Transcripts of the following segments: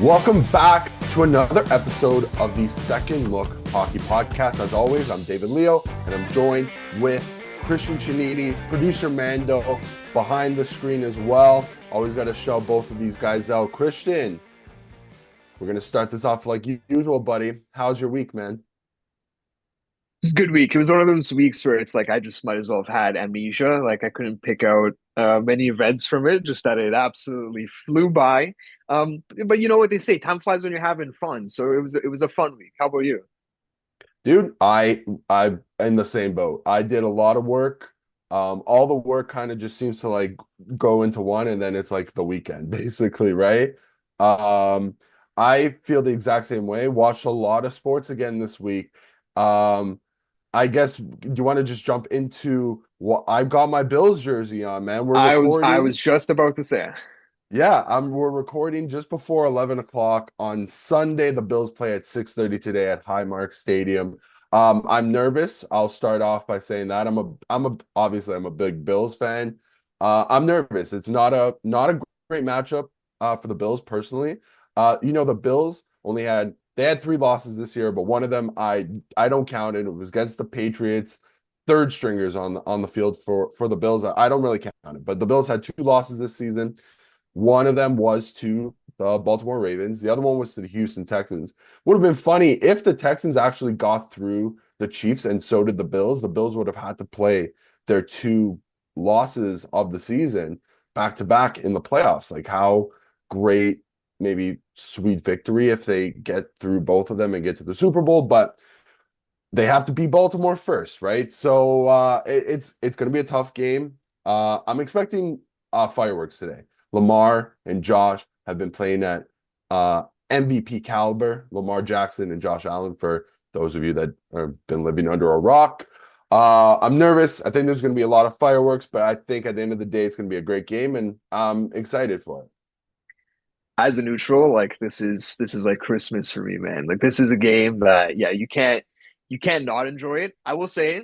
Welcome back to another episode of the Second Look Hockey Podcast. As always, I'm David Leo, and I'm joined with Cristian Ceniti, producer Mando, behind the screen as well. Always got to shout both of these guys out. Cristian, we're going to start this off like usual, buddy. How's your week, man? It's a good week. It was one of those weeks where it's like I just might as well have had amnesia. Like I couldn't pick out many events from it, just that it absolutely flew by. But you know what they say, time flies when you're having fun. So it was a fun week. How about you? Dude, I'm in the same boat. I did a lot of work. All the work kind of just seems to like go into one, and then it's like the weekend, basically, right? Um, I feel the exact same way. Watched a lot of sports again this week. Um, I guess do you want to just jump into what I've got my Bills jersey on, man. We're I was recording. just about to say. Yeah, we're recording just before 11 o'clock on Sunday. The Bills play at 6:30 today at Highmark Stadium. I'm nervous. I'll start off by saying that obviously I'm a big Bills fan. I'm nervous. It's not a great matchup for the Bills personally. The Bills they had three losses this year, but one of them I don't count it. It was against the Patriots. Third stringers on the field for the Bills. I don't really count it, but the Bills had two losses this season. One of them was to the Baltimore Ravens. The other one was to the Houston Texans. Would have been funny if the Texans actually got through the Chiefs and so did the Bills. The Bills would have had to play their two losses of the season back to back in the playoffs. Like how great, maybe sweet victory if they get through both of them and get to the Super Bowl. But they have to beat Baltimore first, right? So it's going to be a tough game. I'm expecting fireworks today. Lamar and Josh have been playing at MVP caliber. Lamar Jackson and Josh Allen, for those of you that have been living under a rock. I'm nervous. I think there's going to be a lot of fireworks, but I think at the end of the day, it's going to be a great game, and I'm excited for it. As a neutral, like this is like Christmas for me, man. Like this is a game that yeah, you can't not enjoy it. I will say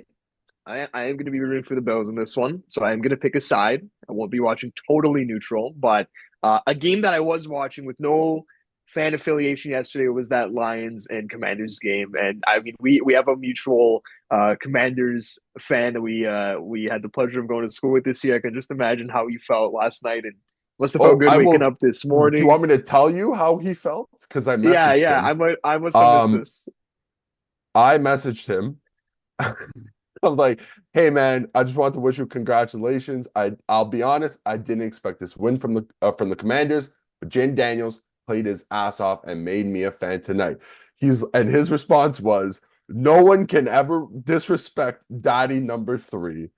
I am going to be rooting for the Bills in this one, so I am going to pick a side. I won't be watching totally neutral, but a game that I was watching with no fan affiliation yesterday was that Lions and Commanders game, and I mean we have a mutual Commanders fan that we had the pleasure of going to school with this year. I can just imagine how he felt last night, and must have felt Oh, good I waking will. up this Do you morning. want me to tell you how he felt? Because I Yeah, messaged yeah, him. I must have missed Um, this. I messaged him. I'm like, hey man, I just want to wish you congratulations. I'll be honest, I didn't expect this win from the Commanders, but Jane Daniels played his ass off and made me a fan tonight. His response was, no one can ever disrespect Daddy number three,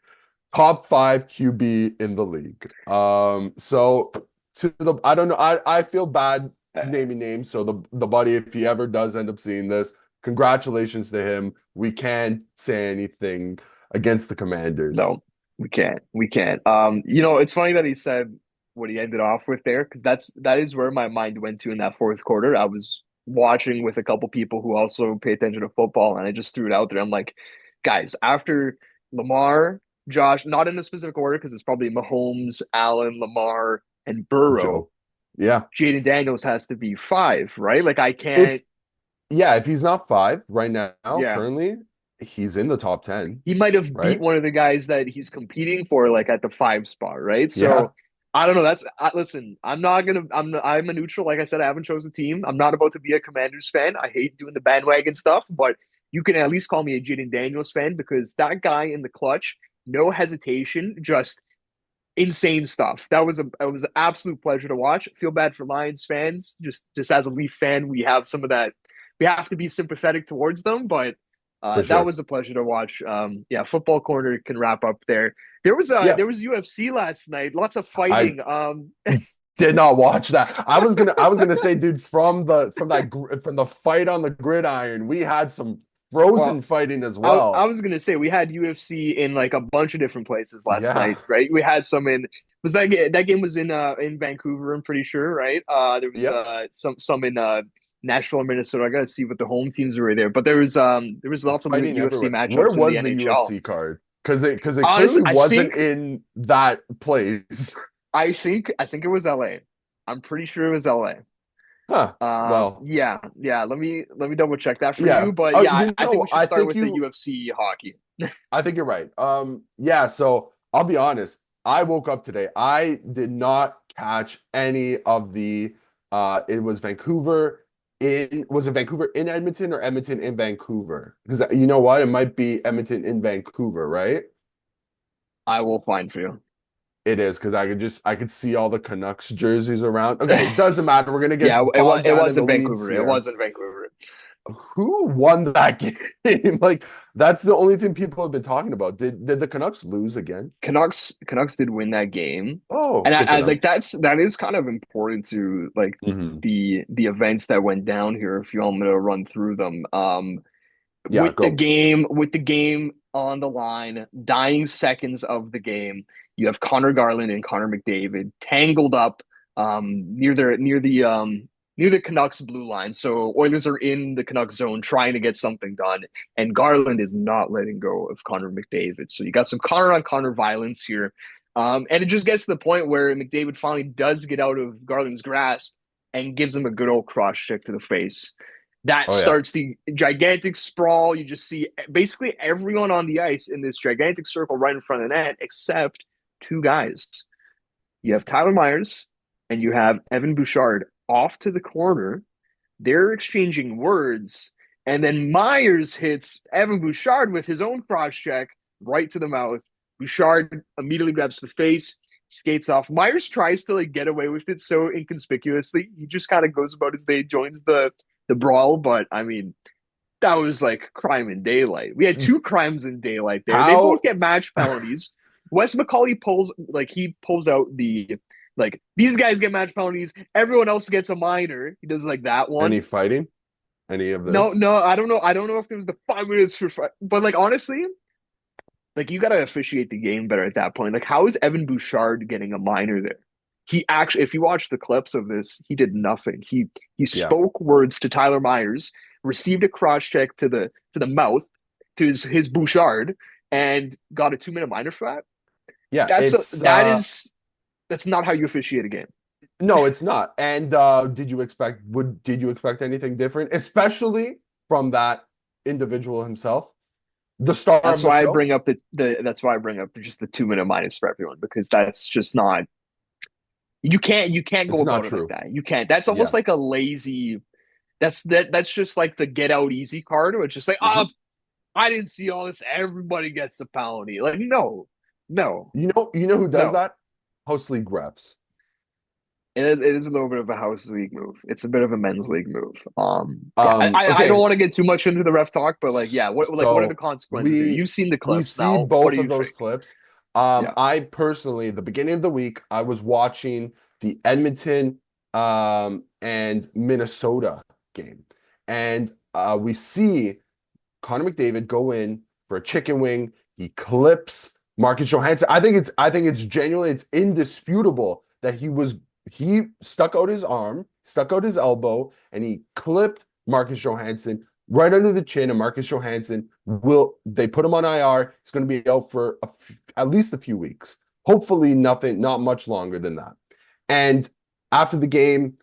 top five QB in the league. So to the I don't know, I feel bad naming names. So the buddy, if he ever does end up seeing this, congratulations to him. We can't say anything against the Commanders. No, we can't. We can't. It's funny that he said what he ended off with there because that is where my mind went to in that fourth quarter. I was watching with a couple people who also pay attention to football, and I just threw it out there. I'm like, guys, after Lamar, Josh, not in a specific order because it's probably Mahomes, Allen, Lamar, and Burrow. Joe. Yeah. Jaden Daniels has to be five, right? Like I If can't. if he's not five right now, Yeah, currently, he's in the top 10, he might have beat right? one of the guys that he's competing for, like at the five spot, right? Yeah. So I don't know. Listen. I'm a neutral. Like I said, I haven't chosen a team. I'm not about to be a Commanders fan. I hate doing the bandwagon stuff, but you can at least call me a Jaden Daniels fan because that guy in the clutch, no hesitation, just insane stuff. It was an absolute pleasure to watch. Feel bad for Lions fans. Just as a Leaf fan, we have some of that. We have to be sympathetic towards them, but For that sure. was a pleasure to watch. Yeah, football corner can wrap up there. Yeah. There was UFC last night. Lots of I fighting. did not watch that. I was gonna say, dude, from the fight on the gridiron, we had some frozen Well, fighting as I well. was gonna say we had UFC in like a bunch of different places last Yeah. night, right? We had some in was that game was in Vancouver, I'm pretty sure, right? There was Yep. some in Nashville, Minnesota. I gotta see what the home teams were there, but there was lots of Fighting UFC everywhere. Where matchups in the was the NHL. UFC card? Because it Honestly, clearly wasn't in that place. I think it was LA. I'm pretty sure it was LA. Huh. Well, Yeah. Let me double check that for yeah. you. But Oh, yeah, I think we should I start think with the you UFC hockey. I think you're right. Yeah, so I'll be honest. I woke up today. I did not catch any of the it was Vancouver in Edmonton or Edmonton in Vancouver? Because you know what? It might be Edmonton in Vancouver, right? I will find for you. It is because I could see all the Canucks jerseys around. Okay, it doesn't matter. We're gonna Yeah, get bogged it down in was the in weeds Vancouver. It here. was in Vancouver. Who won that game? Like that's the only thing people have been talking about. Did the Canucks lose again? Canucks did win that game, Oh, and good for I them. like that is kind of important to like Hmm. the events that went down here. If you want me to run through them, Yeah, go. with the game on the line, dying seconds of the game, you have Connor Garland and Connor McDavid tangled up near near the Canucks blue line. So Oilers are in the Canucks zone trying to get something done, and Garland is not letting go of Connor McDavid. So you got some Connor on Connor violence here. And it just gets to the point where McDavid finally does get out of Garland's grasp and gives him a good old cross check to the face. That Oh yeah. starts the gigantic sprawl. You just see basically everyone on the ice in this gigantic circle right in front of the net, except two guys. You have Tyler Myers and you have Evan Bouchard off to the corner. They're exchanging words, and then Myers hits Evan Bouchard with his own cross check right to the mouth. Bouchard immediately grabs the face, skates off. Myers tries to like get away with it so inconspicuously. He just kind of goes about his day, joins the brawl. But I mean, that was like crime in daylight. We had two crimes in daylight there. They both How get match penalties. Wes McCauley pulls out the like these guys get match penalties. Everyone else gets a minor. He does like that any one. fighting? Any of No, this? no, I don't know. I don't know if it was the 5 minutes but like honestly, like you got to officiate the game better at that point. Like how is Evan Bouchard getting a minor there? He actually, if you watch the clips of this, he did nothing. He Yeah. spoke words to Tyler Myers, received a cross check to the mouth to his Bouchard, and got a 2 minute minor for that. Yeah, it's That is that's not how you officiate a game. no, it's not. And did you expect anything different, especially from that individual himself, the star of That's the why I show? bring up the that's why I bring up just the 2 minute minus for everyone because that's just not you can't go It's not about it like true. that. You can't. That's almost Yeah. like a lazy. That's just like the get out easy card. Where it's just like, oh, Hmm. I didn't see all this. Everybody gets a penalty. Like, no, no, You know who does no. that? Host league refs. It is a little bit of a house league move. It's a bit of a men's league move. Yeah, I don't Okay, want to get too much into the ref talk, but like, yeah, what are the so consequences here? You've seen the we clips see now. What do both of you those think? clips. Yeah, I personally, the beginning of the week, I was watching the Edmonton and Minnesota game, and we see Connor McDavid go in for a chicken wing. He clips Marcus Johansson. I think it's genuinely it's indisputable that he stuck out his arm, stuck out his elbow, and he clipped Marcus Johansson right under the chin. And Marcus Johansson will they put him on IR. He's going to be out for at least a few weeks. Hopefully, not much longer than that. And after the game,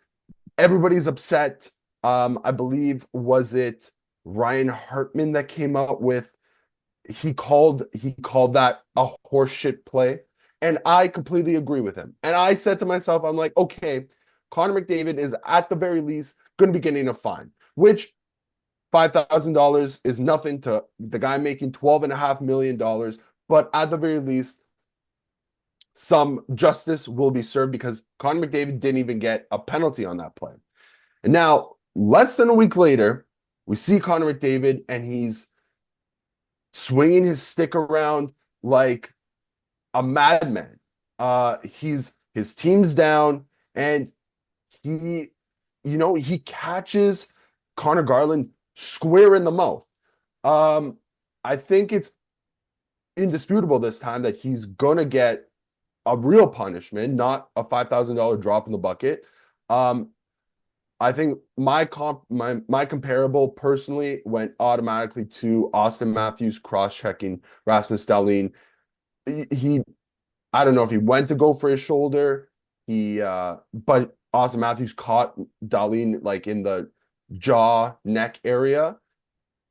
everybody's upset. I believe was it Ryan Hartman that came out with he called that a horseshit play, and I completely agree with him. And I said to myself, I'm like, okay, Connor McDavid is at the very least going to be getting a fine, which $5,000 is nothing to the guy making $12.5 million. But at the very least, some justice will be served because Connor McDavid didn't even get a penalty on that play. And now, less than a week later, we see Connor McDavid and he's swinging his stick around like a madman. His team's down and he, he catches Connor Garland square in the mouth. Um, I think it's indisputable this time that he's gonna get a real punishment, not a $5,000 drop in the bucket. Um, I think my comparable personally went automatically to Austin Matthews cross-checking Rasmus Dahlin. He I don't know if he went to go for his shoulder. But Austin Matthews caught Darlene like in the jaw neck area,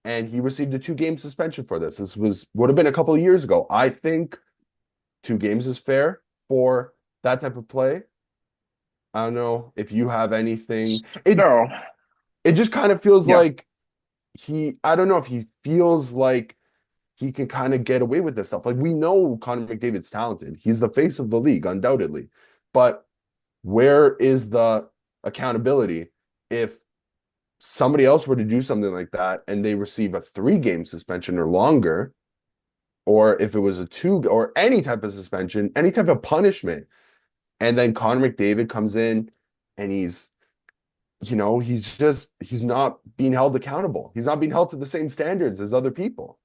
and he received a 2 game suspension for this. This would have been a couple of years ago. I think 2 games is fair for that type of play. I don't know if you have anything. No, It just kind of feels yeah, like I don't know if he feels like he can kind of get away with this stuff. Like we know Connor McDavid's talented. He's the face of the league, undoubtedly. But where is the accountability if somebody else were to do something like that and they receive a 3 game suspension or longer, or if it was a 2 or any type of suspension, any type of punishment, and then Connor McDavid comes in and he's not being held accountable. He's not being held to the same standards as other people.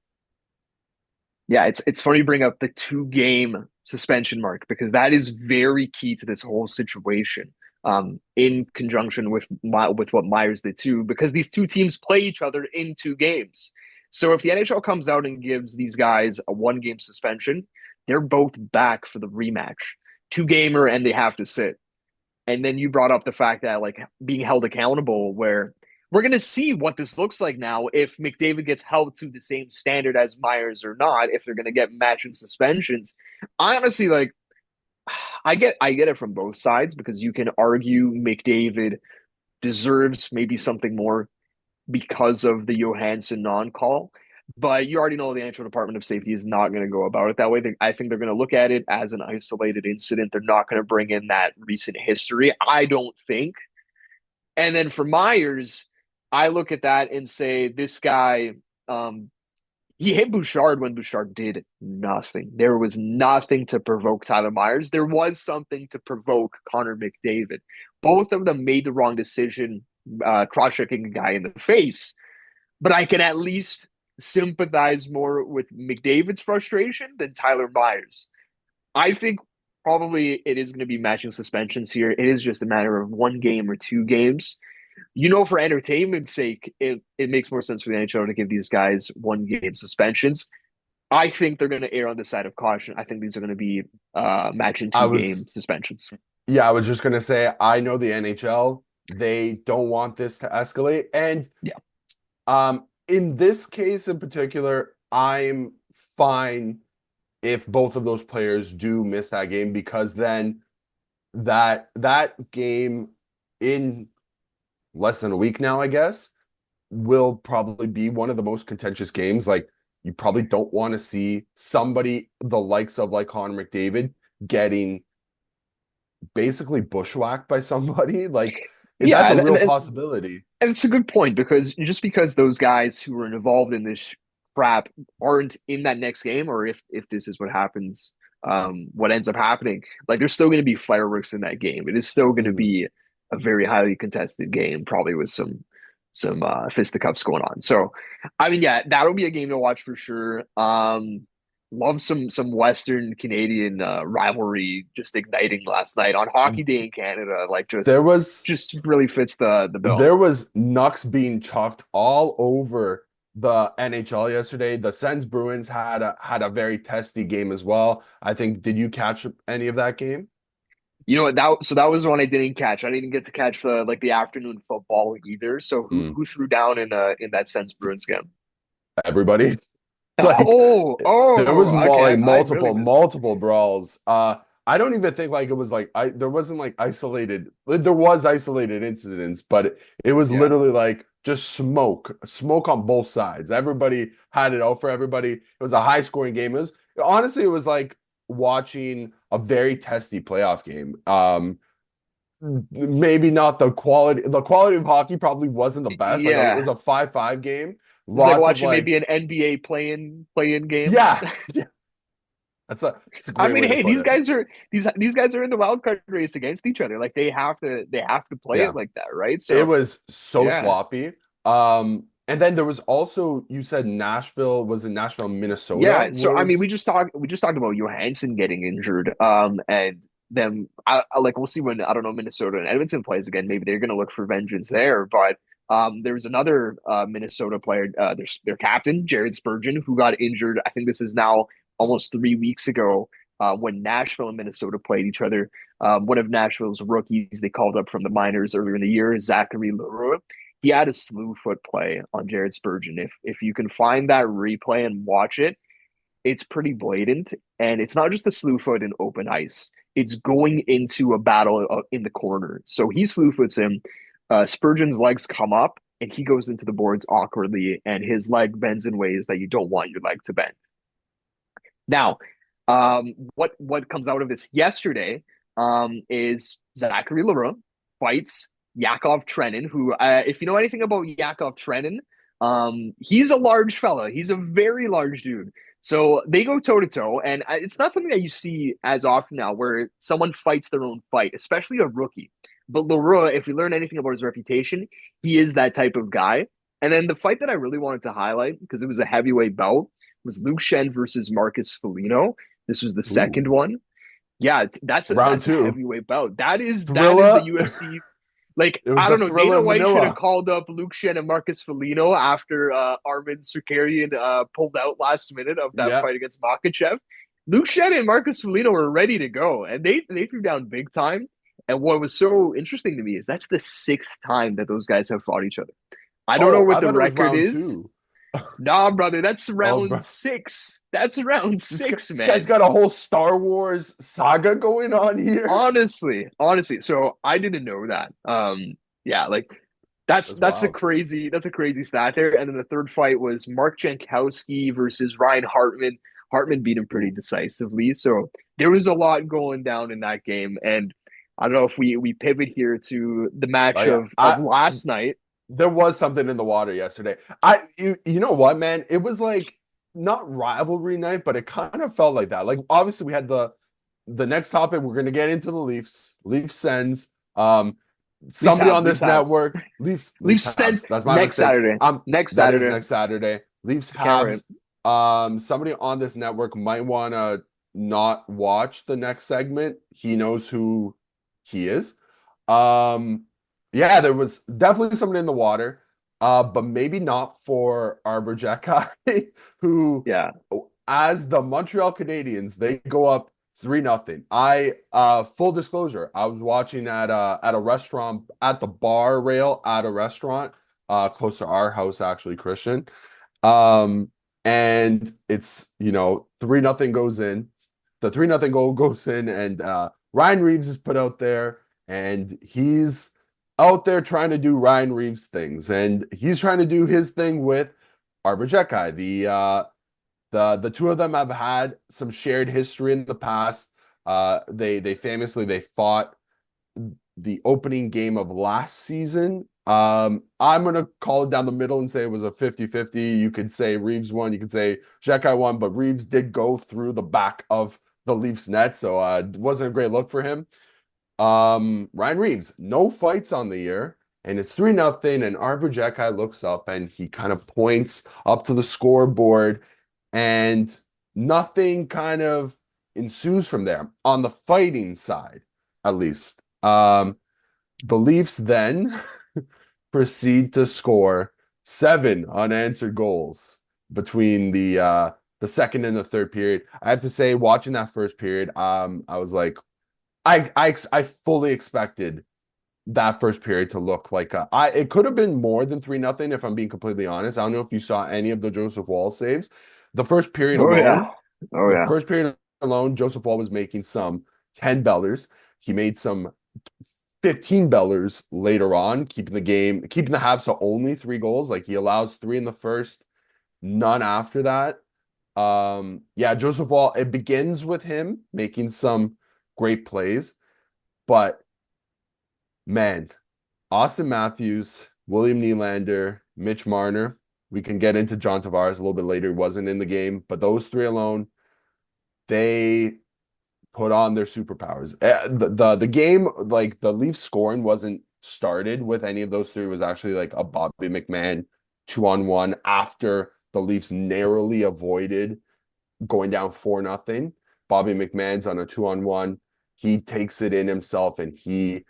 yeah. It's funny you bring up the 2 game suspension mark because that is very key to this whole situation. In conjunction with what Myers did too, because these two teams play each other in 2 games. So if the NHL comes out and gives these guys a 1 game suspension, they're both back for the rematch, 2 gamer, and they have to sit. And then you brought up the fact that like being held accountable, where we're going to see what this looks like now if McDavid gets held to the same standard as Myers or not, if they're going to get matching suspensions. I honestly like I get it from both sides because you can argue McDavid deserves maybe something more because of the Johansson non-call. But you already know the National Department of Safety is not going to go about it that way. I think they're going to look at it as an isolated incident. They're not going to bring in that recent history, I don't think. And then for Myers, I look at that and say this guy, he hit Bouchard when Bouchard did nothing. There was nothing to provoke Tyler Myers. There was something to provoke Connor McDavid. Both of them made the wrong decision, cross-checking a guy in the face. But I can at least sympathize more with McDavid's frustration than Tyler Myers. I think probably it is going to be matching suspensions here. It is just a matter of 1 game or 2 games. For entertainment's sake, it makes more sense for the NHL to give these guys 1 game suspensions. I think they're going to err on the side of caution. I think these are going to be matching I 2 game was suspensions. Yeah, I was just gonna say I know the NHL, they don't want this to escalate. And Yeah. in this case in particular, I'm fine if both of those players do miss that game because then that game in less than a week now, I guess, will probably be one of the most contentious games. Like you probably don't want to see somebody the likes of like Connor McDavid getting basically bushwhacked by somebody. Like that's Yeah, a and, and, real and possibility. and it's a good point because just because those guys who were involved in this crap aren't in that next game, or if this is what happens, what ends up happening, like there's still going to be fireworks in that game. It is still going to Mhm. be a very highly contested game, probably with some fisticuffs going on. So, I mean, yeah, that'll be a game to watch for sure. Love some Western Canadian rivalry just igniting last night on Hockey Day in Canada. Like There was just really fits the bill. there was Nucks being chucked all over the NHL yesterday. The Sens Bruins had a very testy game as well. I think, did you catch any of that game? You know what that was one I didn't catch. I didn't get to catch the afternoon football either. So Mm, who threw down in that Sens Bruins game? everybody. Like Oh, there was more okay. like I really missed it. multiple brawls. I don't even think like it was like there wasn't like isolated. There was isolated incidents, but it was Yeah. literally like just smoke on both sides. Everybody had it out for everybody. It was a high scoring game. It was honestly it was like watching a very testy playoff game. Maybe not the quality. The quality of hockey probably wasn't the best. Like it was Yeah. a 5-5 game. It's like Lots of watching like maybe an NBA play-in game. yeah. That's a I great mean, way to hey, put it. these guys are in the wild card race against each other. Like they have to play Yeah. it like that, right? It So was so yeah. sloppy. And then there was also, you said Nashville, was in Nashville, Minnesota Yeah, so I mean, was we just talked about Johansson getting injured, and then like we'll see when I don't know Minnesota and Edmonton plays again. Maybe they're going to look for vengeance there. But there was another Minnesota player, their captain Jared Spurgeon, who got injured. I think this is now almost 3 weeks ago when Nashville and Minnesota played each other. one of Nashville's rookies they called up from the minors earlier in the year, Zachary Leroux. He had a slew foot play on Jared Spurgeon. If you can find that replay and watch it, it's pretty blatant. And it's not just a slew foot in open ice. It's going into a battle in the corner. So he slew foots him. Spurgeon's legs come up and he goes into the boards awkwardly, and his leg bends in ways that you don't want your leg to bend. Now, what comes out of this yesterday is Zachary Leroux fights Yakov Trenin, who, if you know anything about Yakov Trenin, he's a large fella. He's a very large dude. So they go toe to toe, and it's not something that you see as often now, where someone fights their own fight, especially a rookie. But Leroux, if we learn anything about his reputation, he is that type of guy. And then the fight that I really wanted to highlight, because it was a heavyweight bout, was Luke Shen versus Marcus Foligno. This was the Ooh, second one. Yeah, round that's a two. heavyweight bout. That is the Thrilla. UFC. Like, It was I the don't know. Dana Thrilla White should have Manila. called up Luke Shen and Marcus Foligno after Armin Tsukarian pulled out last minute of that Yeah. fight against Makachev. Luke Shen and Marcus Foligno were ready to go, and they threw down big time. And what was so interesting to me is that's the sixth time that those guys have fought each other. I don't know Oh, what I the thought it was record round is. two. Nah, brother, that's Oh, round bro. six. That's round six, This guy's man. got a whole Star Wars saga going on here. Honestly. So I didn't know that. Yeah, like That's wild. that's a crazy stat there. And then the third fight was Mark Jankowski versus Ryan Hartman. Hartman beat him pretty Ooh. decisively. So there was a lot going down in that game. And I don't know if we pivot here to the Oh match yeah. of last night. There was something in the water yesterday. You know what, man? It was like not rivalry night, but it kind of felt like that. Like obviously we had the next topic. We're gonna get into the Leafs. Leafs sends. Leafs Somebody Habs, on Leafs this Habs. network. Leafs Leafs sends Habs. That's my next mistake. Saturday. Next That is Saturday. next Saturday. Leafs I can't wait. Habs. Somebody on this network might wanna not watch the next segment. He knows who he is. Um, yeah, there was definitely something in the water, but maybe not for Arbor Jackai, who, Yeah. as the Montreal Canadiens, they go up 3-0. I full disclosure, I was watching at a restaurant at the bar rail at a restaurant close to our house actually, Christian. Um, and it's 3-0 goes in. The 3-0 goal goes in, and Ryan Reeves is put out there, and he's out there trying to do Ryan Reeves things, and he's trying to do his thing with Arbor Jekkai. The two of them have had some shared history in the past. They famously they fought the opening game of last season. I'm gonna call it down the middle and say it was a 50-50. You could say Reeves won, you could say Jekkai won, but Reeves did go through the back of the Leafs net, so it wasn't a great look for him. Ryan Reeves, no fights on the year, and it's 3-0, and Arbor Jekkai looks up and he kind of points up to the scoreboard, and nothing kind of ensues from there on the fighting side, at least. The Leafs then proceed to score 7 unanswered goals between the second and the third period. I have to say, watching that first period, I was like, I fully expected that first period to look like it could have been more than 3-0 if I'm being completely honest. I don't know if you saw any of the Joseph Wall saves. The first period Oh alone, yeah. Oh the yeah. first period alone, Joseph Wall was making some 10 bellers. He made some 15 bellers later on, keeping the Habs to only 3 goals. Like he allows 3 in the first, none after that. Yeah, Joseph Wall, it begins with him making some great plays, but man, Austin Matthews, William Nylander, Mitch Marner. We can get into John Tavares a little bit later. He wasn't in the game, but those 3 alone, they put on their superpowers. The game, like the Leafs scoring wasn't started with any of those 3. It was actually like a Bobby McMahon 2-on-1 after the Leafs narrowly avoided going down 4-0. Bobby McMahon's on a 2-on-1. He takes it in himself and he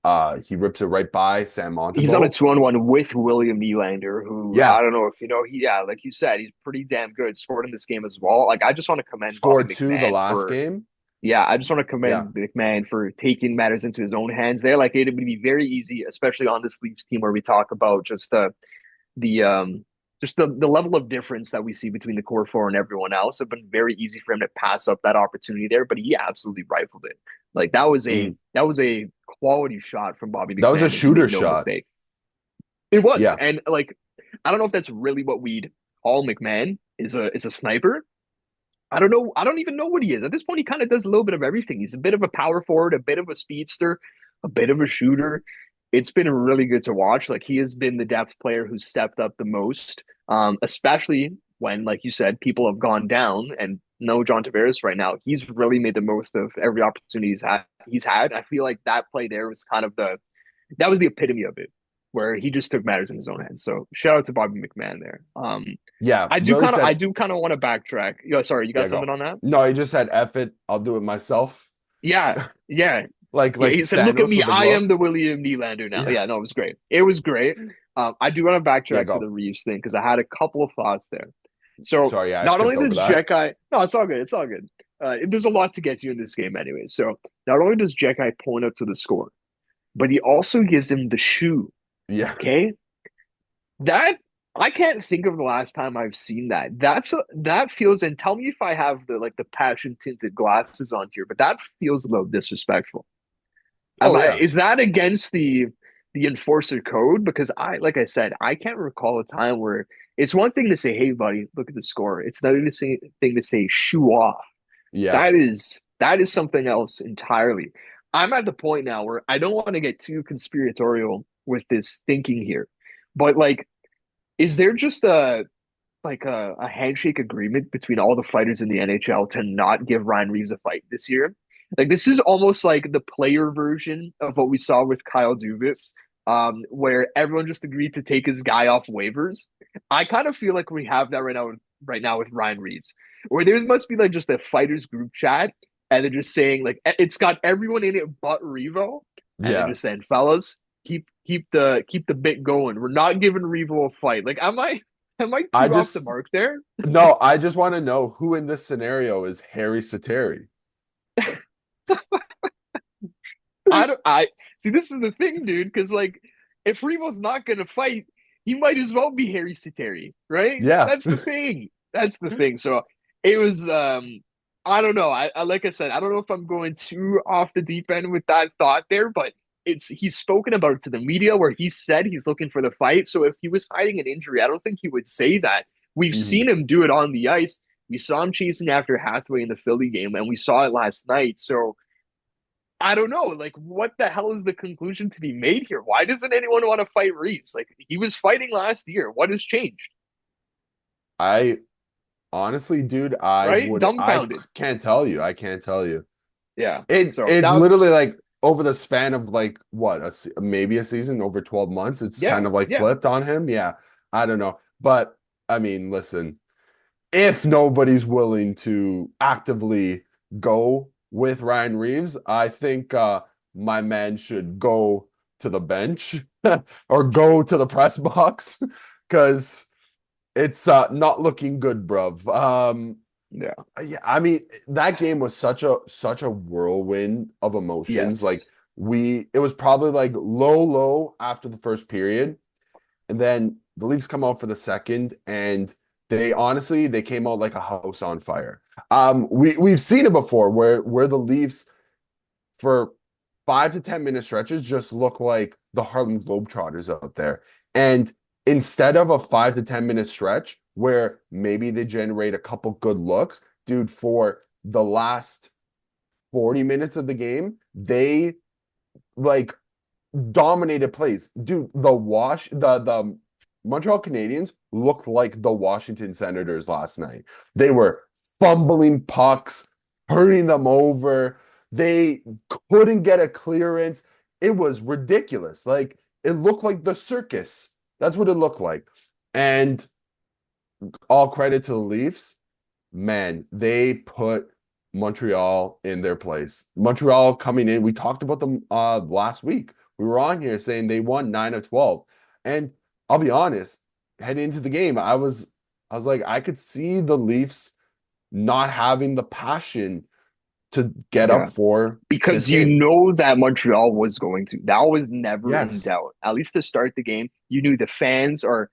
rips it right by Sam He's on a Montembeault. 2-on-1 with William Nylander, who Yeah, I don't know if you know. Yeah, like you said, he's pretty damn good. Scored in this game as well. Like I just want to commend Bobby scored 2 the McMahon last for game. Yeah, I just want to Yeah. commend McMahon for taking matters into his own hands there. Like it would be very easy, especially on this Leafs team where we talk about the just the level of difference that we see between the core four and everyone else. Have been very easy for him to pass up that opportunity there, but he absolutely rifled it. Like Mm. that was a quality shot from Bobby That was a McMahon, and he shooter made no shot. mistake. It was, Yeah. and like I don't know if that's really what we'd call McMahon is a sniper. I don't know. I don't even know what he is. At this point, he kind of does a little bit of everything. He's a bit of a power forward, a bit of a speedster, a bit of a shooter. It's been really good to watch. Like he has been the depth player who's stepped up the most, especially when, like you said, people have gone down and no John Tavares right now. He's really made the most of every opportunity He's had. I feel like that play there was kind of that was the epitome of it, where he just took matters in his own hands. So shout out to Bobby McMahon there. Yeah. Really I said, do kind of want to backtrack. Yo, sorry, you got yeah, something go. on that? No, he just said, F it. I'll do it myself. Yeah, yeah, yeah. Like He said, "Look at Thanos me, with the I glove. am the William Nylander now." Yeah. Yeah, no, it was great. It was great. I do want to Yeah, backtrack to the go. Reeves thing because I had a couple of thoughts there. So Sorry, yeah, I not skipped only over does that. Jekai, no, it's all good, it's all good. There's a lot to get to in this game anyway. So not only does Jekai point up to the score, but he also gives him the shoe. Yeah. Okay, that I can't think of the last time I've seen that. That feels, and tell me if I have the passion tinted glasses on here, but that feels a little disrespectful. Oh, yeah. Is that against the enforcer code? Because like I said, I can't recall a time where it's one thing to say, "Hey, buddy, look at the score." It's another thing to say, "Shoe off." Yeah. That is something else entirely. I'm at the point now where I don't want to get too conspiratorial with this thinking here, but like, is there just a handshake agreement between all the fighters in the NHL to not give Ryan Reeves a fight this year? Like this is almost like the player version of what we saw with Kyle Dubas, where everyone just agreed to take his guy off waivers. I kind of feel like we have that right now with Ryan Reeves, where there must be like just a fighters group chat, and they're just saying like it's got everyone in it but Revo, and they're Yeah. just saying, fellas, keep the bit going. We're not giving Revo a fight. Like, am I I too off the just, mark there? no, I just want to know who in this scenario is Harry Sateri. I don't. I see. This is the thing, dude. Because like, if Revo's not gonna fight, he might as well be Harry Sateri, right? Yeah. That's the thing. That's the thing. So it was. I don't know. I like I said, I don't know if I'm going too off the deep end with that thought there, but he's spoken about it to the media where he said he's looking for the fight. So if he was hiding an injury, I don't think he would say that. We've Mhm. seen him do it on the ice. We saw him chasing after Hathaway in the Philly game, and we saw it last night. So I don't know. Like, what the hell is the conclusion to be made here? Why doesn't anyone want to fight Reeves? Like, he was fighting last year. What has changed? I honestly, dude, Right? I Dumbfounded. can't tell you. I can't tell you. Yeah. So It's literally that's, like over the span of like what, maybe a season over 12 months, it's yeah, kind of like yeah. flipped on him. Yeah. I don't know. But I mean, listen, if nobody's willing to actively go with Ryan Reeves, I think my man should go to the bench or go to the press box because it's not looking good, bruv. Yeah. Yeah, I mean that game was such a whirlwind of emotions. Like Yes. it was probably like low after the first period, and then the Leafs come out for the second, and they came out like a house on fire. We've seen it before where the Leafs for 5 to 10 minute stretches just look like the Harlem Globetrotters out there. And instead of a 5 to 10 minute stretch where maybe they generate a couple good looks, dude, for the last 40 minutes of the game, they like dominated plays. Dude, the Montreal Canadiens looked like the Washington Senators last night. They were fumbling pucks, turning them over. They couldn't get a clearance. It was ridiculous. Like it looked like the circus. That's what it looked like. And all credit to the Leafs. Man, they put Montreal in their place. Montreal coming in, we talked about them last week. We were on here saying they won 9 of 12. And I'll be honest, heading into the game, I was like, I could see the Leafs not having the passion to get Yeah. up for this Because you game. know that Montreal was going to. That was never in Yes. doubt. At least to start the game, you knew the fans are,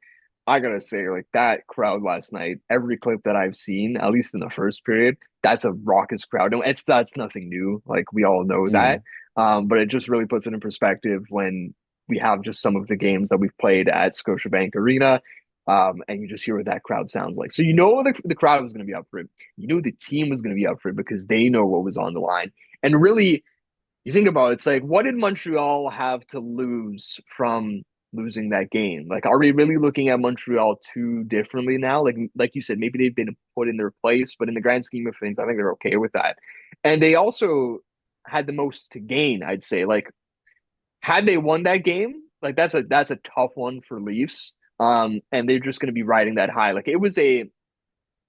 I gotta say, like that crowd last night, every clip that I've seen, at least in the first period, that's a raucous crowd. And that's nothing new. Like we all know that. Mm. But it just really puts it in perspective when we have just some of the games that we've played at Scotiabank Arena. And you just hear what that crowd sounds like. So you know the crowd was going to be up for it. You know the team was going to be up for it because they know what was on the line. And really, you think about it, it's like, what did Montreal have to lose from losing that game? Like, are we really looking at Montreal too differently now? Like you said, maybe they've been put in their place, but in the grand scheme of things, I think they're okay with that. And they also had the most to gain, I'd say. Like, had they won that game, like that's a tough one for Leafs. And they're just going to be riding that high. Like it was a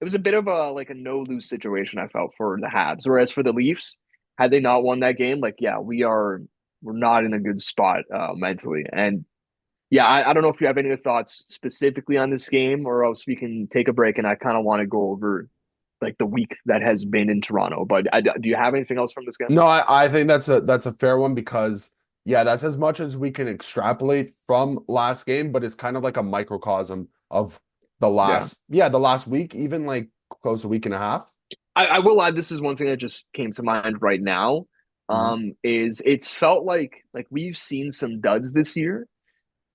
bit of a like a no lose situation I felt for the Habs. Whereas for the Leafs, had they not won that game, like yeah, we're not in a good spot mentally. And yeah, I don't know if you have any thoughts specifically on this game, or else we can take a break and I kind of want to go over like the week that has been in Toronto. But do you have anything else from this game? No, I think that's a fair one because yeah, that's as much as we can extrapolate from last game, but it's kind of like a microcosm of Yeah. the last week, even like close to a week and a half. I will add this is one thing that just came to mind right now. Mhm. Is it's felt like we've seen some duds this year.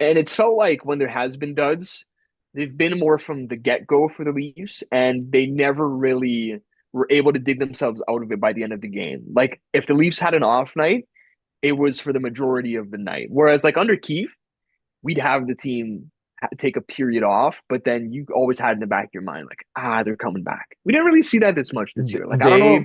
And it's felt like when there has been duds, they've been more from the get-go for the Leafs, and they never really were able to dig themselves out of it by the end of the game. Like if the Leafs had an off night, it was for the majority of the night. Whereas like under Keefe, we'd have the team take a period off, but then you always had in the back of your mind, like, they're coming back. We didn't really see that this much this year. Like, I don't know,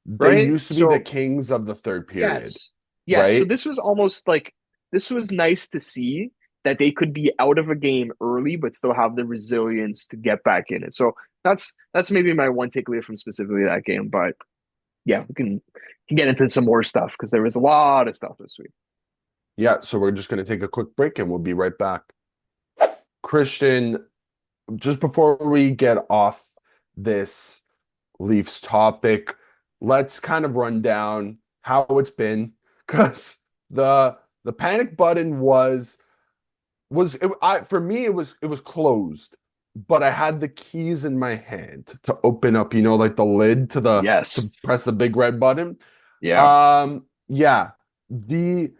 They right? used to be the So kings of the third period, yes. Yes. So right? this was almost like this was nice to see that they could be out of a game early, but still have the resilience to get back in it. So that's maybe my one takeaway from specifically that game. But yeah, we can get into some more stuff because there was a lot of stuff this week. Yeah, so we're just going to take a quick break and we'll be right back. Christian, just before we get off this Leafs topic, let's kind of run down how it's been because the panic button was it, I for me it was closed, but I had the keys in my hand to open up, like the lid to Yes. press the big red button. Yeah. Yeah, the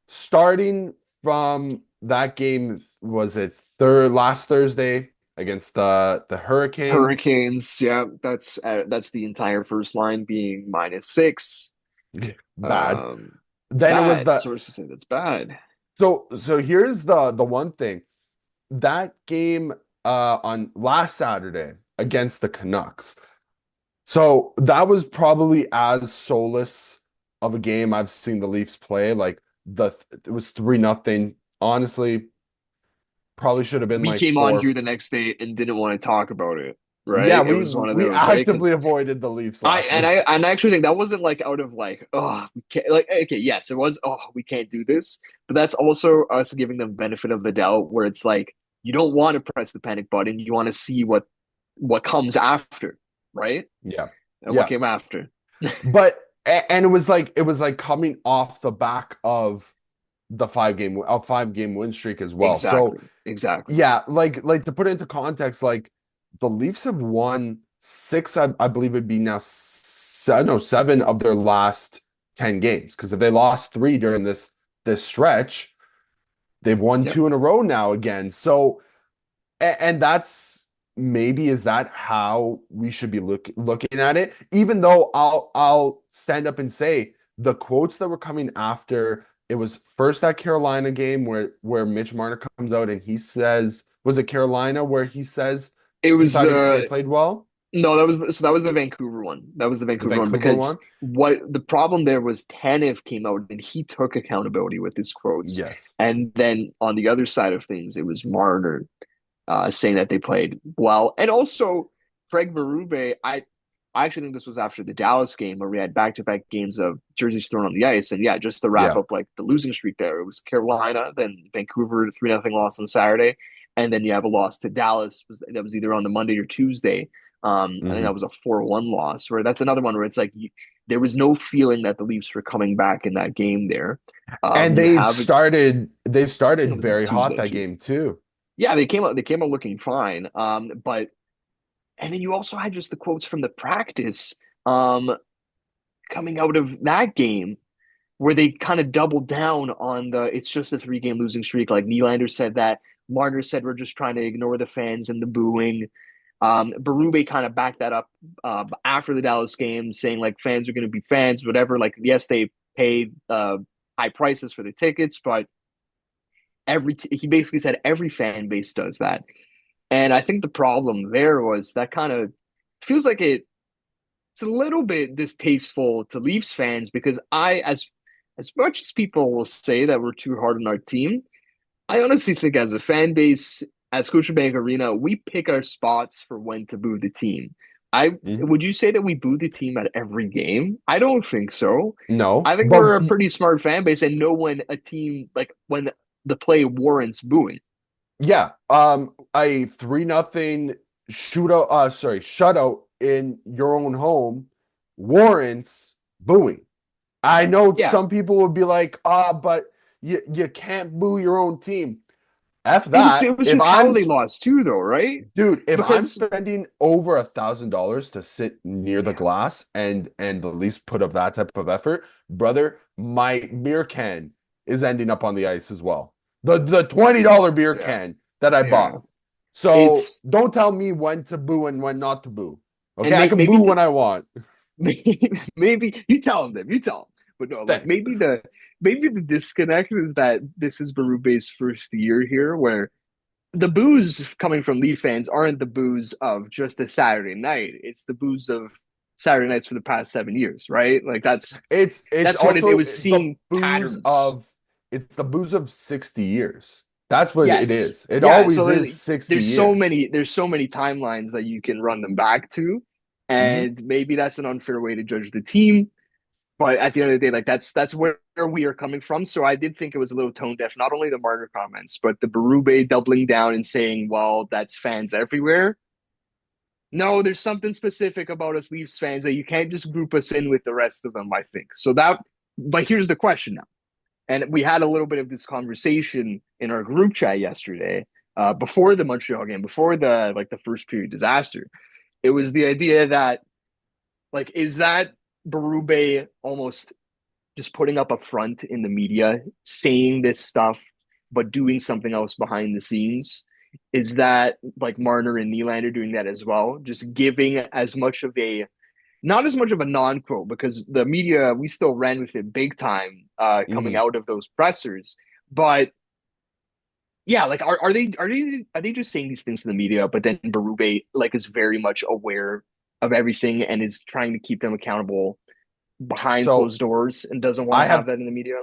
starting from that game was it third last Thursday against the Hurricanes. Hurricanes. Yeah. That's the entire first line being -6. Bad. Um, Then it was Bad. the Sources say that's bad. so here's the one thing. That game on last Saturday against the Canucks. So that was probably as soulless of a game I've seen the Leafs play. Like it was 3-0. Honestly, probably should have been We like came on four. here the next day and didn't want to talk about it, Yeah, right? It was one of we those, right? actively Because avoided the Leafs I last and week. I and I actually think that wasn't like out of like, oh, we can't, like okay, yes, it was, oh, we can't do this, but that's also us giving them benefit of the doubt, where it's like you don't want to press the panic button, you want to see what comes after, right? Yeah. And what Yeah. came after? But and it was like coming off the back of the 5-game win streak as well. So Exactly, exactly. yeah, like to put it into context, like the Leafs have won six, I believe it'd be now seven, no, seven of their last 10 games. Because if they lost three during this stretch, they've won Yep. two in a row now again. So and that's maybe is that how we should be looking at it? Even though I'll stand up and say the quotes that were coming after it was first that Carolina game where Mitch Marner comes out and he says, was it Carolina where he says It he was thought they the played well? No, that was the Vancouver one. That was the The Vancouver one Vancouver because one? what the problem there was Tanev came out and he took accountability with his quotes, Yes. and then on the other side of things, it was Marner saying that they played well, and also Craig Berube. I actually think this was after the Dallas game where we had back-to-back games of jerseys thrown on the ice, and yeah, just to wrap Yeah. up like the losing streak there, it was Carolina, then Vancouver 3-0 loss on Saturday, and then you have a loss to Dallas that was either on the Monday or Tuesday. I think Hmm. that was a 4-1 loss. Where that's another one where it's like there was no feeling that the Leafs were coming back in that game there. And You have they it started was a very hot Tuesday that too. game too. Yeah, they came out looking fine. But and then you also had just the quotes from the practice um coming out of that game where they kind of doubled down on the it's just a 3 game losing streak. Like Nylander said that, Marner said we're just trying to ignore the fans and the booing. Berube kind of backed that up after the Dallas game, saying like fans are going to be fans, whatever. Like yes, they pay high prices for the tickets, but he basically said every fan base does that. And I think the problem there was that kind of feels like it's a little bit distasteful to Leafs fans because as much as people will say that we're too hard on our team, I honestly think as a fan base at Scotiabank Arena, we pick our spots for when to boo the team. I Mhm. would you say that we boo the team at every game? I don't think so. No, I think but we're a pretty smart fan base and know when a team like when the play warrants booing. yeah, a 3-0 shootout, shutout in your own home warrants booing. I know Yeah, some people would be like, but you can't boo your own team. F that. it was If just how I'm they lost too, though, right? Dude, if I'm Because spending over $1,000 to sit near the yeah, glass and at least put up that type of effort, brother, my beer can is ending up on the ice as well. The $20 beer yeah, can that I yeah. bought. So It's don't tell me when to boo and when not to boo. Okay, and I can boo when I want. maybe you tell them, you tell them. But no, like Thanks. maybe the disconnect is that this is Berube's first year here, where the boos coming from Leaf fans aren't the boos of just a Saturday night. It's the boos of Saturday nights for the past 7 years, right? Like It's that's what it also was seeing patterns. the booze of 60 years. That's what it Yes. is. It Yeah. always is 60 years. There's so many timelines that you can run them back to. Mhm. And maybe that's an unfair way to judge the team. But at the end of the day, like that's where we are coming from. So I did think it was a little tone deaf, not only the Marner comments, but the Berube doubling down and saying, well, that's fans everywhere. No, there's something specific about us Leafs fans that you can't just group us in with the rest of them, I think. But here's the question now. And we had a little bit of this conversation in our group chat yesterday, before the Montreal game, before the first period disaster. It was the idea that is that Berube almost just putting up a front in the media, saying this stuff, but doing something else behind the scenes? Is that like Marner and Nylander doing that as well? Just giving as much of a not as much of a non-quote because the media we still ran with it big time coming Mhm. out of those pressers. But yeah, like are they just saying these things to the media, but then Berube is very much aware of everything and is trying to keep them accountable behind So closed doors and doesn't want I to have have that in the media.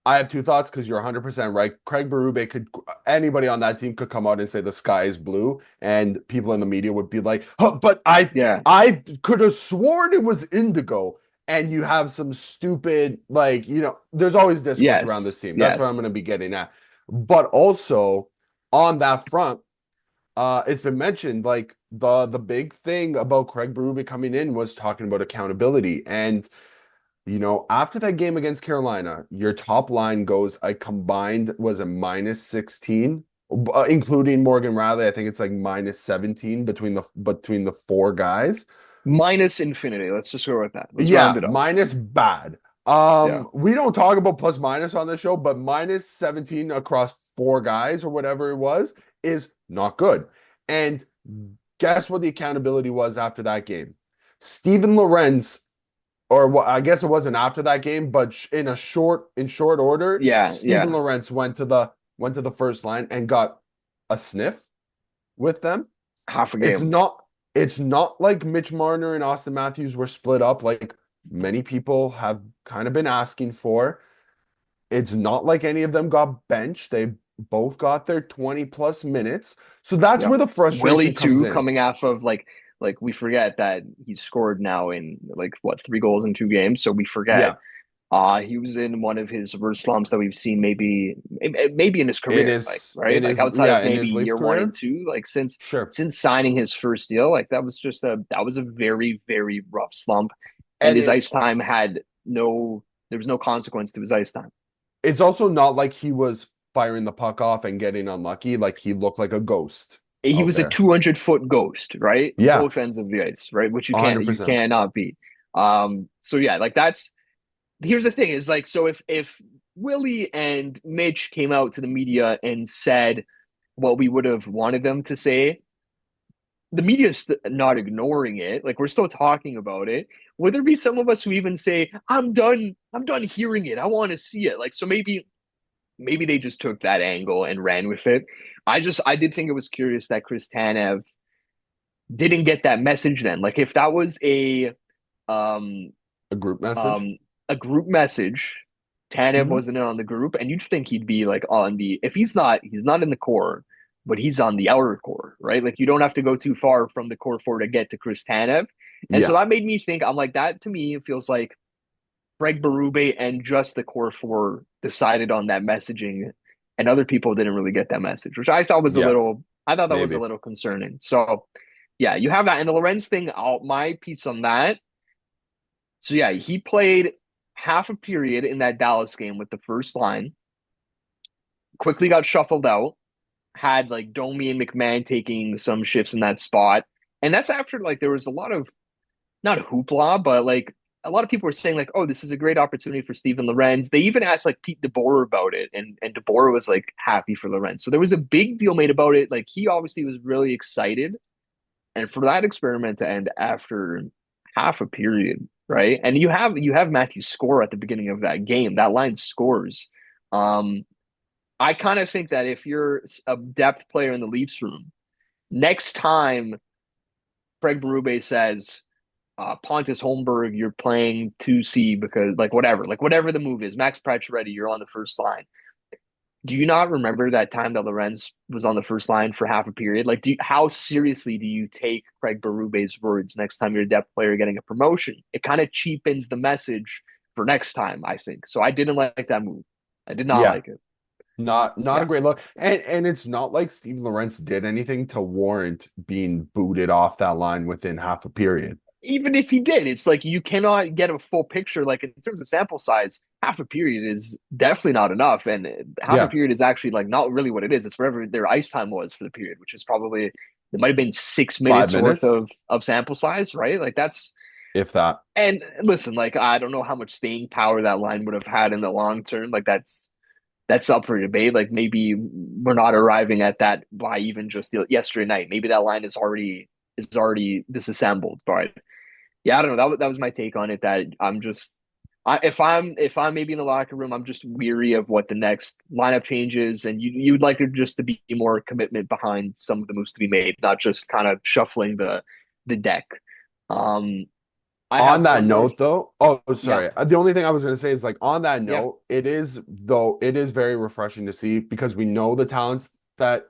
I have two thoughts because you're 100% right. Craig Berube could anybody on that team could come out and say the sky is blue, and people in the media would be like, "Huh, but Yeah. I could have sworn it was indigo." And you have some stupid there's always discourse around Yes. this team. That's what I'm Yes. going to be getting at. But also on that front, it's been mentioned like the big thing about Craig Berube coming in was talking about accountability. And after that game against Carolina, your top line goes a combined was a minus 16, including Morgan Riley. I think it's like minus 17 between the four guys. Minus infinity. Let's just go with that. Let's round Yeah, it up. minus bad. Yeah. We don't talk about plus minus on the show, but minus 17 across four guys or whatever it was is not good. And guess what the accountability was after that game? Steven Lorenz, or I guess it wasn't after that game, but in short order, Yeah. Steven Yeah. Lorentz went to the first line and got a sniff with them. Half a It's game. not it's not like Mitch Marner and Austin Matthews were split up like many people have kind of been asking for. It's not like any of them got benched. They both got their 20 plus minutes. So that's Yep. where the Willie frustration comes too, in. coming off of we forget that he's scored now in like what 3 goals in 2 games. So we forget. Yeah, He was in one of his worst slumps that we've seen maybe in his in career, his right? in Like his outside yeah, of in maybe his Leaf year one and career. two, like Sure. since signing his first deal, like that was a very, very rough slump. and And his ice time had no there was no consequence to his ice time. it's also not like he was firing the puck off and getting unlucky. Like he looked like a ghost He out was a there. 200-foot ghost, right? Yeah, Both ends of the ice, right? Which you 100%. cannot beat. So yeah, like that's here's the thing is like so if Willie and Mitch came out to the media and said what we would have wanted them to say, the media's not ignoring it. Like we're still talking about it. Would there be some of us who even say, I'm done hearing it. I want to see it. Like so maybe they just took that angle and ran with it. I did think it was curious that Chris Tanev didn't get that message then. Like if that was um A group message. um a group message, Tanev Hmm. wasn't on the group, and you'd think he'd be like on the if he's not in the core, but he's on the outer core, right? Like you don't have to go too far from the core four to get to Chris Tanev. And so Yeah, that made me think, I'm like, that to me feels like Greg Berube and just the core four decided on that messaging, and other people didn't really get that message, which yeah, I thought that was a maybe. little concerning. So yeah, you have that. And the Lorenz thing, my piece on that. So yeah, he played half a period in that Dallas game with the first line, quickly got shuffled out, had like Domi and McMahon taking some shifts in that spot. And that's after like there was a lot of not hoopla, but like a lot of people were saying like, "Oh, this is a great opportunity for Steven Lorenz." They even asked like Pete DeBoer about it, and DeBoer was like happy for Lorenz. So there was a big deal made about it. Like he obviously was really excited, and for that experiment to end after half a period, right? And you have Matthew score at the beginning of that game. That line scores. Um, I kind of think that if you're a depth player in the Leafs room, next time Craig Berube says Pontus Holmberg, you're playing 2C because like whatever the move is, Max Pacioretty, you're on the first line. Do you not remember that time that Lorenz was on the first line for half a period? Like, how seriously do you take Craig Berube's words next time you're a depth player getting a promotion? It kind of cheapens the message for next time, I think. So I didn't like that move. I did not Yeah, like it. not a Yeah. great look. And it's not like Steve Lawrence did anything to warrant being booted off that line within half a period. Even if he did, it's like you cannot get a full picture. Like in terms of sample size, half a period is definitely not enough, and half a Yeah, period is actually like not really what it is. It's whatever their ice time was for the period, which is probably it might have been six five minutes worth minutes, of sample size, right? Like that's if that. and listen, like I don't know how much staying power that line would have had in the long term. Like that's up for debate. Like maybe we're not arriving at that by even just yesterday night. Maybe that line is already disassembled, but yeah, I don't know. That was my take on it. That I'm just, if I'm maybe in the locker room, I'm just weary of what the next lineup changes, and you'd like there just to be more commitment behind some of the moves to be made, not just kind of shuffling the deck. Um, I On have that one more. note, though, oh, Yeah, sorry. The only thing I was going to say is like on that yeah, note, it is though it is very refreshing to see because we know the talents that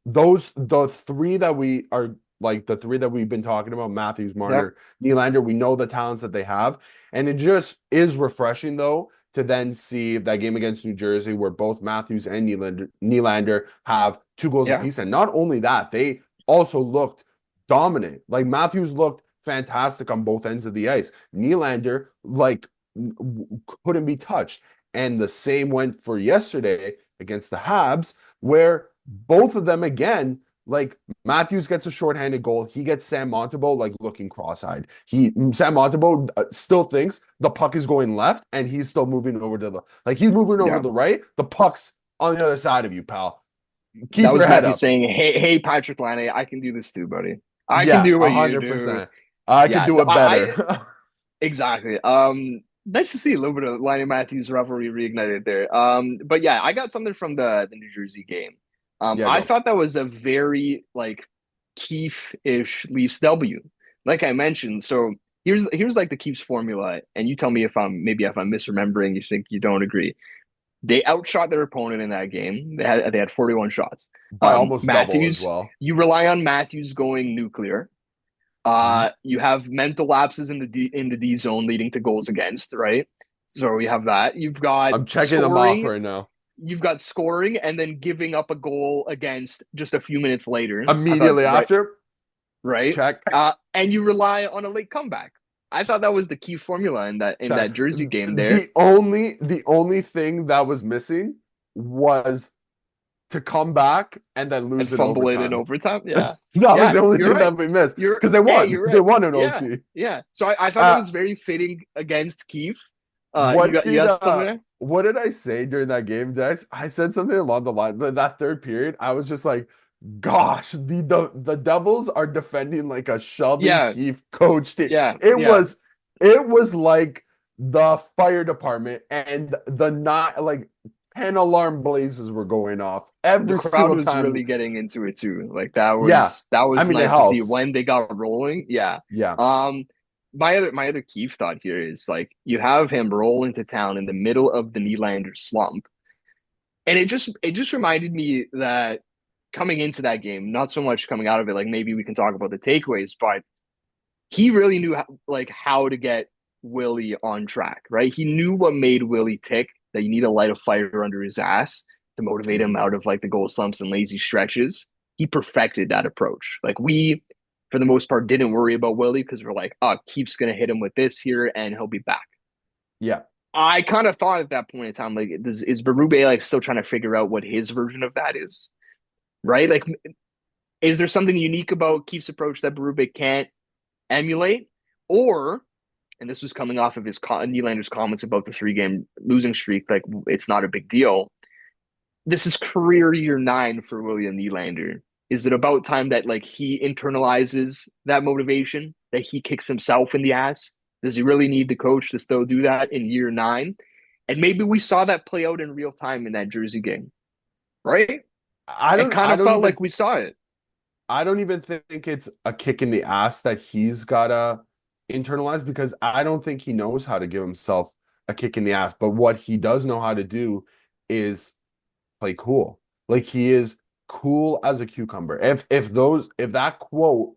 the three that we are like the three that we've been talking about, Matthews, yeah, Marner, Nylander, we know the talents that they have. And it just is refreshing though to then see that game against New Jersey where both Matthews and Nylander have two goals yeah, apiece. And not only that, they also looked dominant. Like Matthews looked fantastic on both ends of the ice. Nylander like couldn't be touched. And the same went for yesterday against the Habs, where both of them again, like Matthews gets a shorthanded goal. He gets Sam Montembeault like looking cross-eyed. Sam Montembeault still thinks the puck is going left, and he's still moving over to the like he's moving over to yeah. the right. The puck's on the other side of you, pal. Keep That your was head Matthew up. saying, "Hey, Patrick Laine, I can do this too, buddy. I can Yeah, do a what you hundred do." percent. I could Yeah, do no, it I better. exactly. Nice to see a little bit of Laine Matthews rivalry reignited there. But yeah, I got something from the New Jersey game. Yeah, I go. thought that was a very like Keefe-ish Leafs W. Like I mentioned, so here's like the Keefe's formula, and you tell me if I'm misremembering, you think you don't agree. They outshot their opponent in that game. They had 41 shots. By almost double as Matthews, well. you rely on Matthews going nuclear. Mhm. You have mental lapses in the D zone leading to goals against, right? So we have that. I'm checking them off right now. You've got scoring, and then giving up a goal against just a few minutes later. I thought, Immediately right, after, right. check. And you rely on a late comeback. I thought that was the key formula in Check. that Jersey game there. The only thing that was missing was to come back and then And lose in fumble it in overtime. overtime. Yeah. That was Yeah, the only you're thing right. that we missed You're because they hey, won. you're They right. won in Yeah. OT. Yeah. So I thought that Uh, was very fitting against Keefe. what You did got something there? what did I say during that game? I said something along the line that third period. I was just like, "Gosh, the Devils are defending like a Sheldon Yeah. Keefe coach team." Yeah. It Yeah. was it was like the fire department and the not like 10 alarm blazes were going off The every crowd single was time. really getting into it too. Like that Yeah, was that I was mean it nice to see helps. when they got rolling. Yeah. Yeah, Um my other Keith thought here is like you have him roll into town in the middle of the Nylander slump. And it just reminded me that coming into that game, not so much coming out of it, like maybe we can talk about the takeaways, but he really knew how to get Willie on track, right? He knew what made Willie tick, that you need to light a fire under his ass to motivate him Mhm. out of like the goal slumps and lazy stretches. He perfected that approach. Like we, for the most part, didn't worry about Willie because we're like, oh, Keith's gonna hit him with this here and he'll be back. Yeah. I kind of thought at that point in time, like, is Berube like still trying to figure out what his version of that is, right? Like, is there something unique about Keith's approach that Berube can't emulate, or and this was coming off of his Nylander's comments about the 3 game losing streak, like it's not a big deal. This is career year 9 for William Nylander. Is it about time that like he internalizes that motivation, that he kicks himself in the ass? Does he really need the coach to still do that in year 9? And maybe we saw that play out in real time in that Jersey game, right? I It don't kind I of don't felt even like we saw it. I don't even think it's a kick in the ass that he's gotta internalize because I don't think he knows how to give himself a kick in the ass. But what he does know how to do is play cool. Like he is cool as a cucumber. If that quote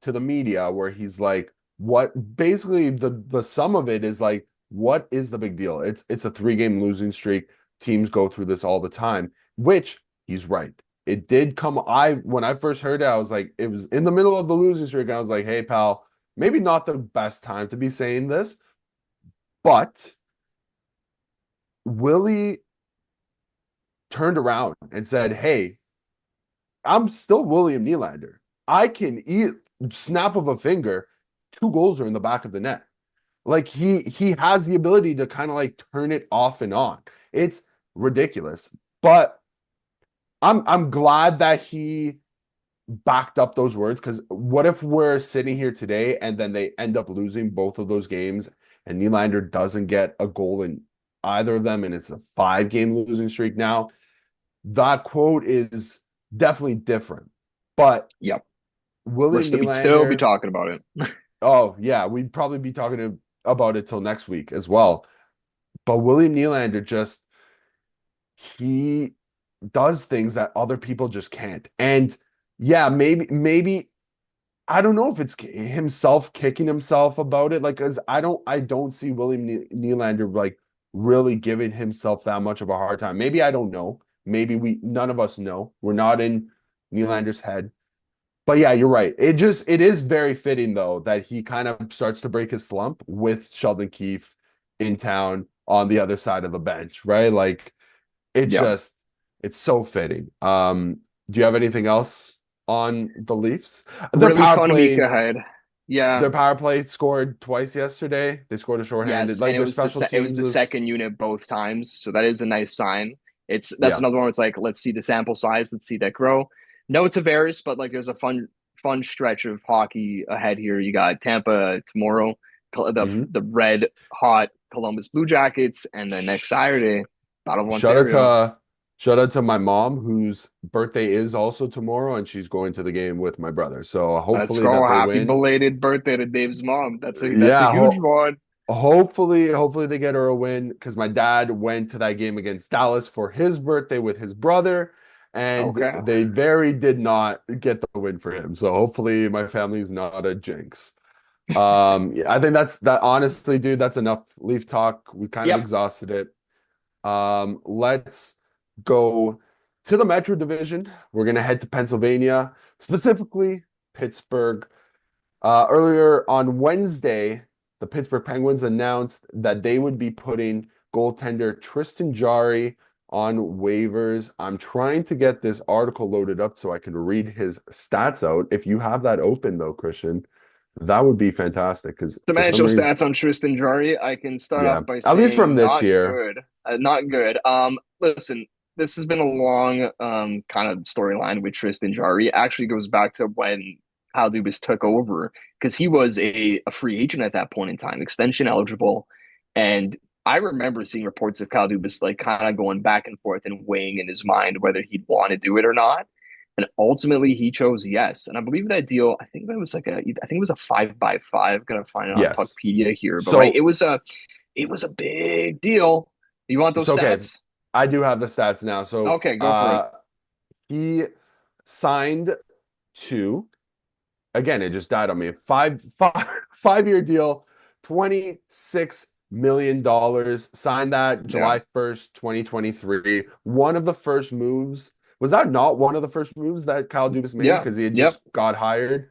to the media where he's like, what basically the sum of it is like, what is the big deal? It's a 3 game losing streak. Teams go through this all the time, which he's right. It did come. When I first heard it, I was like, it was in the middle of the losing streak. I was like, hey pal, maybe not the best time to be saying this, but Willie turned around and said, hey, I'm still William Nylander. I can eat snap of a finger, 2 goals are in the back of the net. Like he has the ability to kind of like turn it off and on. It's ridiculous. But I'm glad that he backed up those words because what if we're sitting here today and then they end up losing both of those games and Nylander doesn't get a goal in either of them and it's a 5 game losing streak now? That quote is definitely different. But Yep, William we'd still be Nylander, talking about it. oh yeah, we'd probably be talking about it till next week as well. But William Nylander just he does things that other people just can't. And yeah, maybe I don't know if it's himself kicking himself about it. Like, cause I don't see William Nylander like really giving himself that much of a hard time. Maybe I don't know. Maybe none of us know. We're not in Nylander's head. But yeah, you're right. It is very fitting though that he kind of starts to break his slump with Sheldon Keefe in town on the other side of the bench, right? Like it Yep. just it's so fitting. Do you have anything else on the Leafs? Really fun week ahead. Yeah. Their power play scored twice yesterday. They scored a shorthanded. Yes, and Like their special it was teams the is second unit both times, so that is a nice sign. It's that's yeah. another one where it's like let's see the sample size, let's see that grow. No Tavares, but like there's a fun stretch of hockey ahead here. You got Tampa tomorrow, Mhm. the red hot Columbus Blue Jackets, and then next Saturday, Battle of Shout out Ontario. to shout out to my mom whose birthday is also tomorrow and she's going to the game with my brother. So Let's hopefully go! that they Happy win. belated birthday to Dave's mom. That's a Yeah, huge one. hopefully they get her a win because my dad went to that game against Dallas for his birthday with his brother and Okay. they very did not get the win for him. So hopefully my family's not a jinx. Yeah, I think that honestly, dude, that's enough Leaf talk. We kind of Yep. exhausted it. Let's go to the Metro Division. We're gonna head to Pennsylvania, specifically Pittsburgh. Earlier on Wednesday, the Pittsburgh Penguins announced that they would be putting goaltender Tristan Jarry on waivers. I'm trying to get this article loaded up so I can read his stats out. If you have that open though, Christian, that would be fantastic because Some for some NHL reason, stats on Tristan Jarry. I can start yeah, off by at least from saying this not year. good. Not good. Listen, this has been a long kind of storyline with Tristan Jarry. It actually goes back to when Kyle Dubas took over because he was a free agent at that point in time, extension eligible. And I remember seeing reports of Kyle Dubas like kind of going back and forth and weighing in his mind whether he'd want to do it or not. And ultimately, he chose yes. And I believe that deal. I think it was I think it was a 5 by 5. Gonna find it on Yes. Puckpedia here, but right, So it was a big deal. You want those okay, stats? I do have the stats now. So Okay, go for it. he signed to again, it just died on me. 5 year deal, $26 million. Signed that Yeah, July 1st, 2023. One of the first moves. Was that not one of the first moves that Kyle Dubas made? yeah, Because he had yep, just got hired.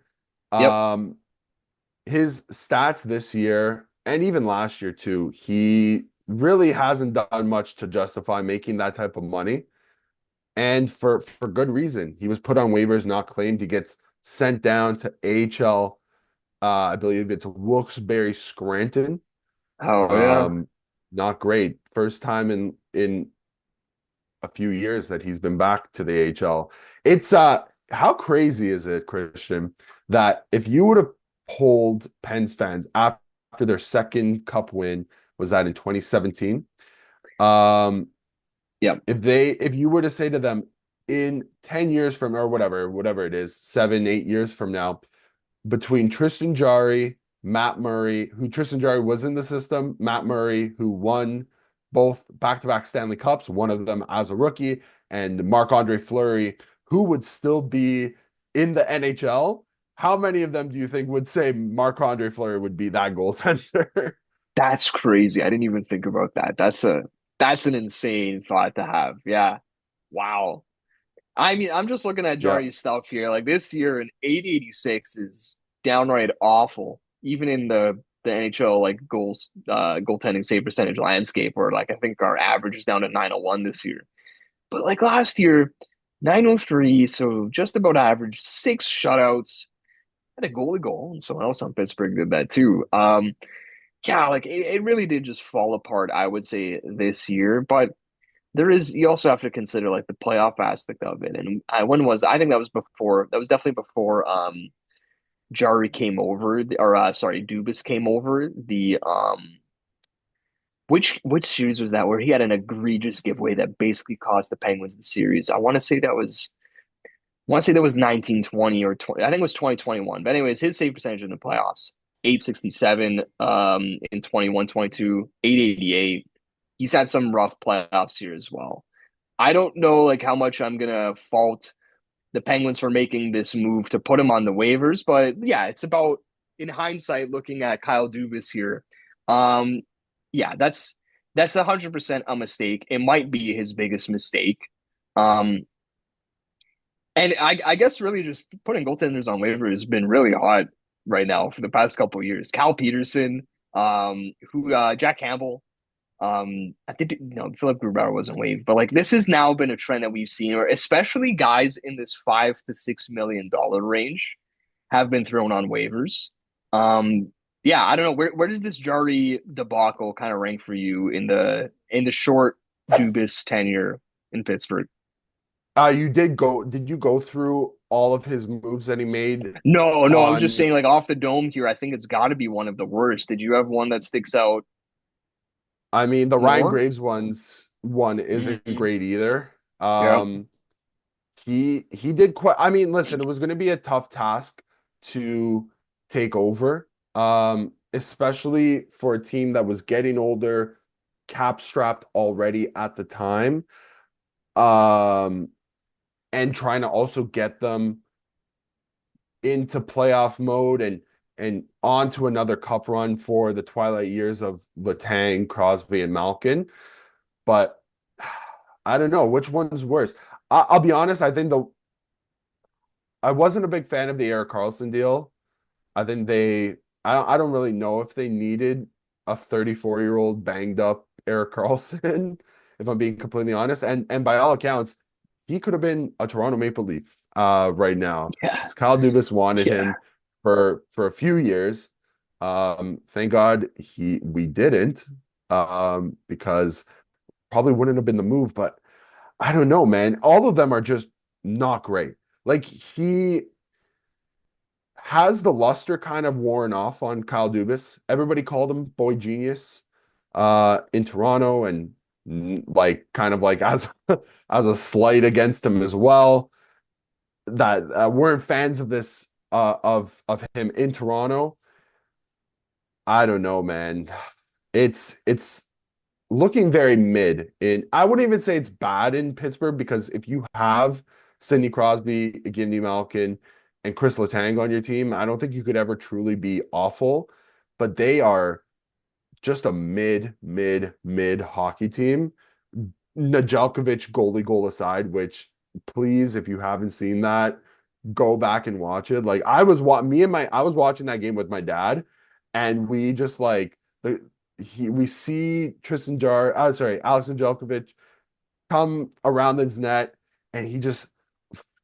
yep. Um, his stats this year and even last year too, he really hasn't done much to justify making that type of money. And for good reason. He was put on waivers, not claimed. He gets sent down to AHL. I believe it's Wilkes-Barre Scranton. Oh yeah. Um, Not great. First time in a few years that he's been back to the AHL. It's how crazy is it, Christian, that if you would have polled Pens fans after their second cup win, was that in 2017? Um, Yep. if you were to say to them in 10 years from or whatever it is, 7, 8 years from now, between Tristan Jarry, Matt Murray, who Tristan Jarry was in the system, Matt Murray, who won both back-to-back Stanley Cups, one of them as a rookie, and Marc-Andre Fleury, who would still be in the NHL, how many of them do you think would say Marc-Andre Fleury would be that goaltender? That's crazy. I didn't even think about that. That's an insane thought to have. Yeah. Wow. I mean, I'm just looking at Yeah. Jari's stuff here. Like this year, an 886 is downright awful, even in the NHL like goaltending save percentage landscape, where like I think our average is down to 901 this year. But like last year, 903, so just about average, 6 shutouts, had a goalie goal, and someone else on Pittsburgh did that too. Yeah, like it really did just fall apart, I would say, this year. But you also have to consider like the playoff aspect of it. And when was I think that was definitely before Jari came over or sorry, Dubas came over. The which series was that where he had an egregious giveaway that basically cost the Penguins the series? I want to say that was 1920 or 20, I think it was 2021. But anyways, his save percentage in the playoffs, 867 in 21-22, 888. He's had some rough playoffs here as well. I don't know like how much I'm gonna fault the Penguins for making this move to put him on the waivers, but yeah, it's about in hindsight looking at Kyle Dubas here. Um, yeah, that's 100% a mistake. It might be his biggest mistake. Um, and I guess really just putting goaltenders on waivers has been really hot right now for the past couple of years. Cal Peterson, who Jack Campbell, I think Philip Grubauer wasn't waived, but like this has now been a trend that we've seen, or especially guys in this $5 to $6 million range have been thrown on waivers. Yeah, I don't know where does this Jari debacle kind of rank for you in the short Dubas tenure in Pittsburgh? Did you go through all of his moves that he made No, no, I'm just on saying like off the dome here. I think it's got to be one of the worst. Did you have one that sticks out I mean, the Ryan more? Graves one isn't Hmm. great either. Yep. He did quite. I mean, listen, it was going to be a tough task to take over, especially for a team that was getting older, cap strapped already at the time, um, and trying to also get them into playoff mode and onto another cup run for the twilight years of Letang, Crosby, and Malkin. But I don't know which one's worse. I'll be honest. I wasn't a big fan of the Erik Karlsson deal. I think I don't really know if they needed a 34-year-old banged up Erik Karlsson, if I'm being completely honest. And by all accounts, he could have been a Toronto Maple Leaf right now. Yeah, Because Kyle Dubas wanted yeah, him for a few years. Thank God we didn't, because probably wouldn't have been the move, but I don't know, man. All of them are just not great. Like he has the luster kind of worn off on Kyle Dubas. Everybody called him boy genius in Toronto and like kind of like as as a slight against him as well. That weren't fans of this of him in Toronto. I don't know, man. It's looking very mid in I wouldn't even say it's bad in Pittsburgh because if you have Sidney Crosby, Gindi Malkin, and Chris Letang on your team, I don't think you could ever truly be awful. But they are just a mid hockey team. Nedeljkovic goalie goal aside, which please, if you haven't seen that, go back and watch it. Like I was watching that game with my dad, and we just like we see Tristan Jarry, sorry, Alex Nedeljkovic come around his net, and he just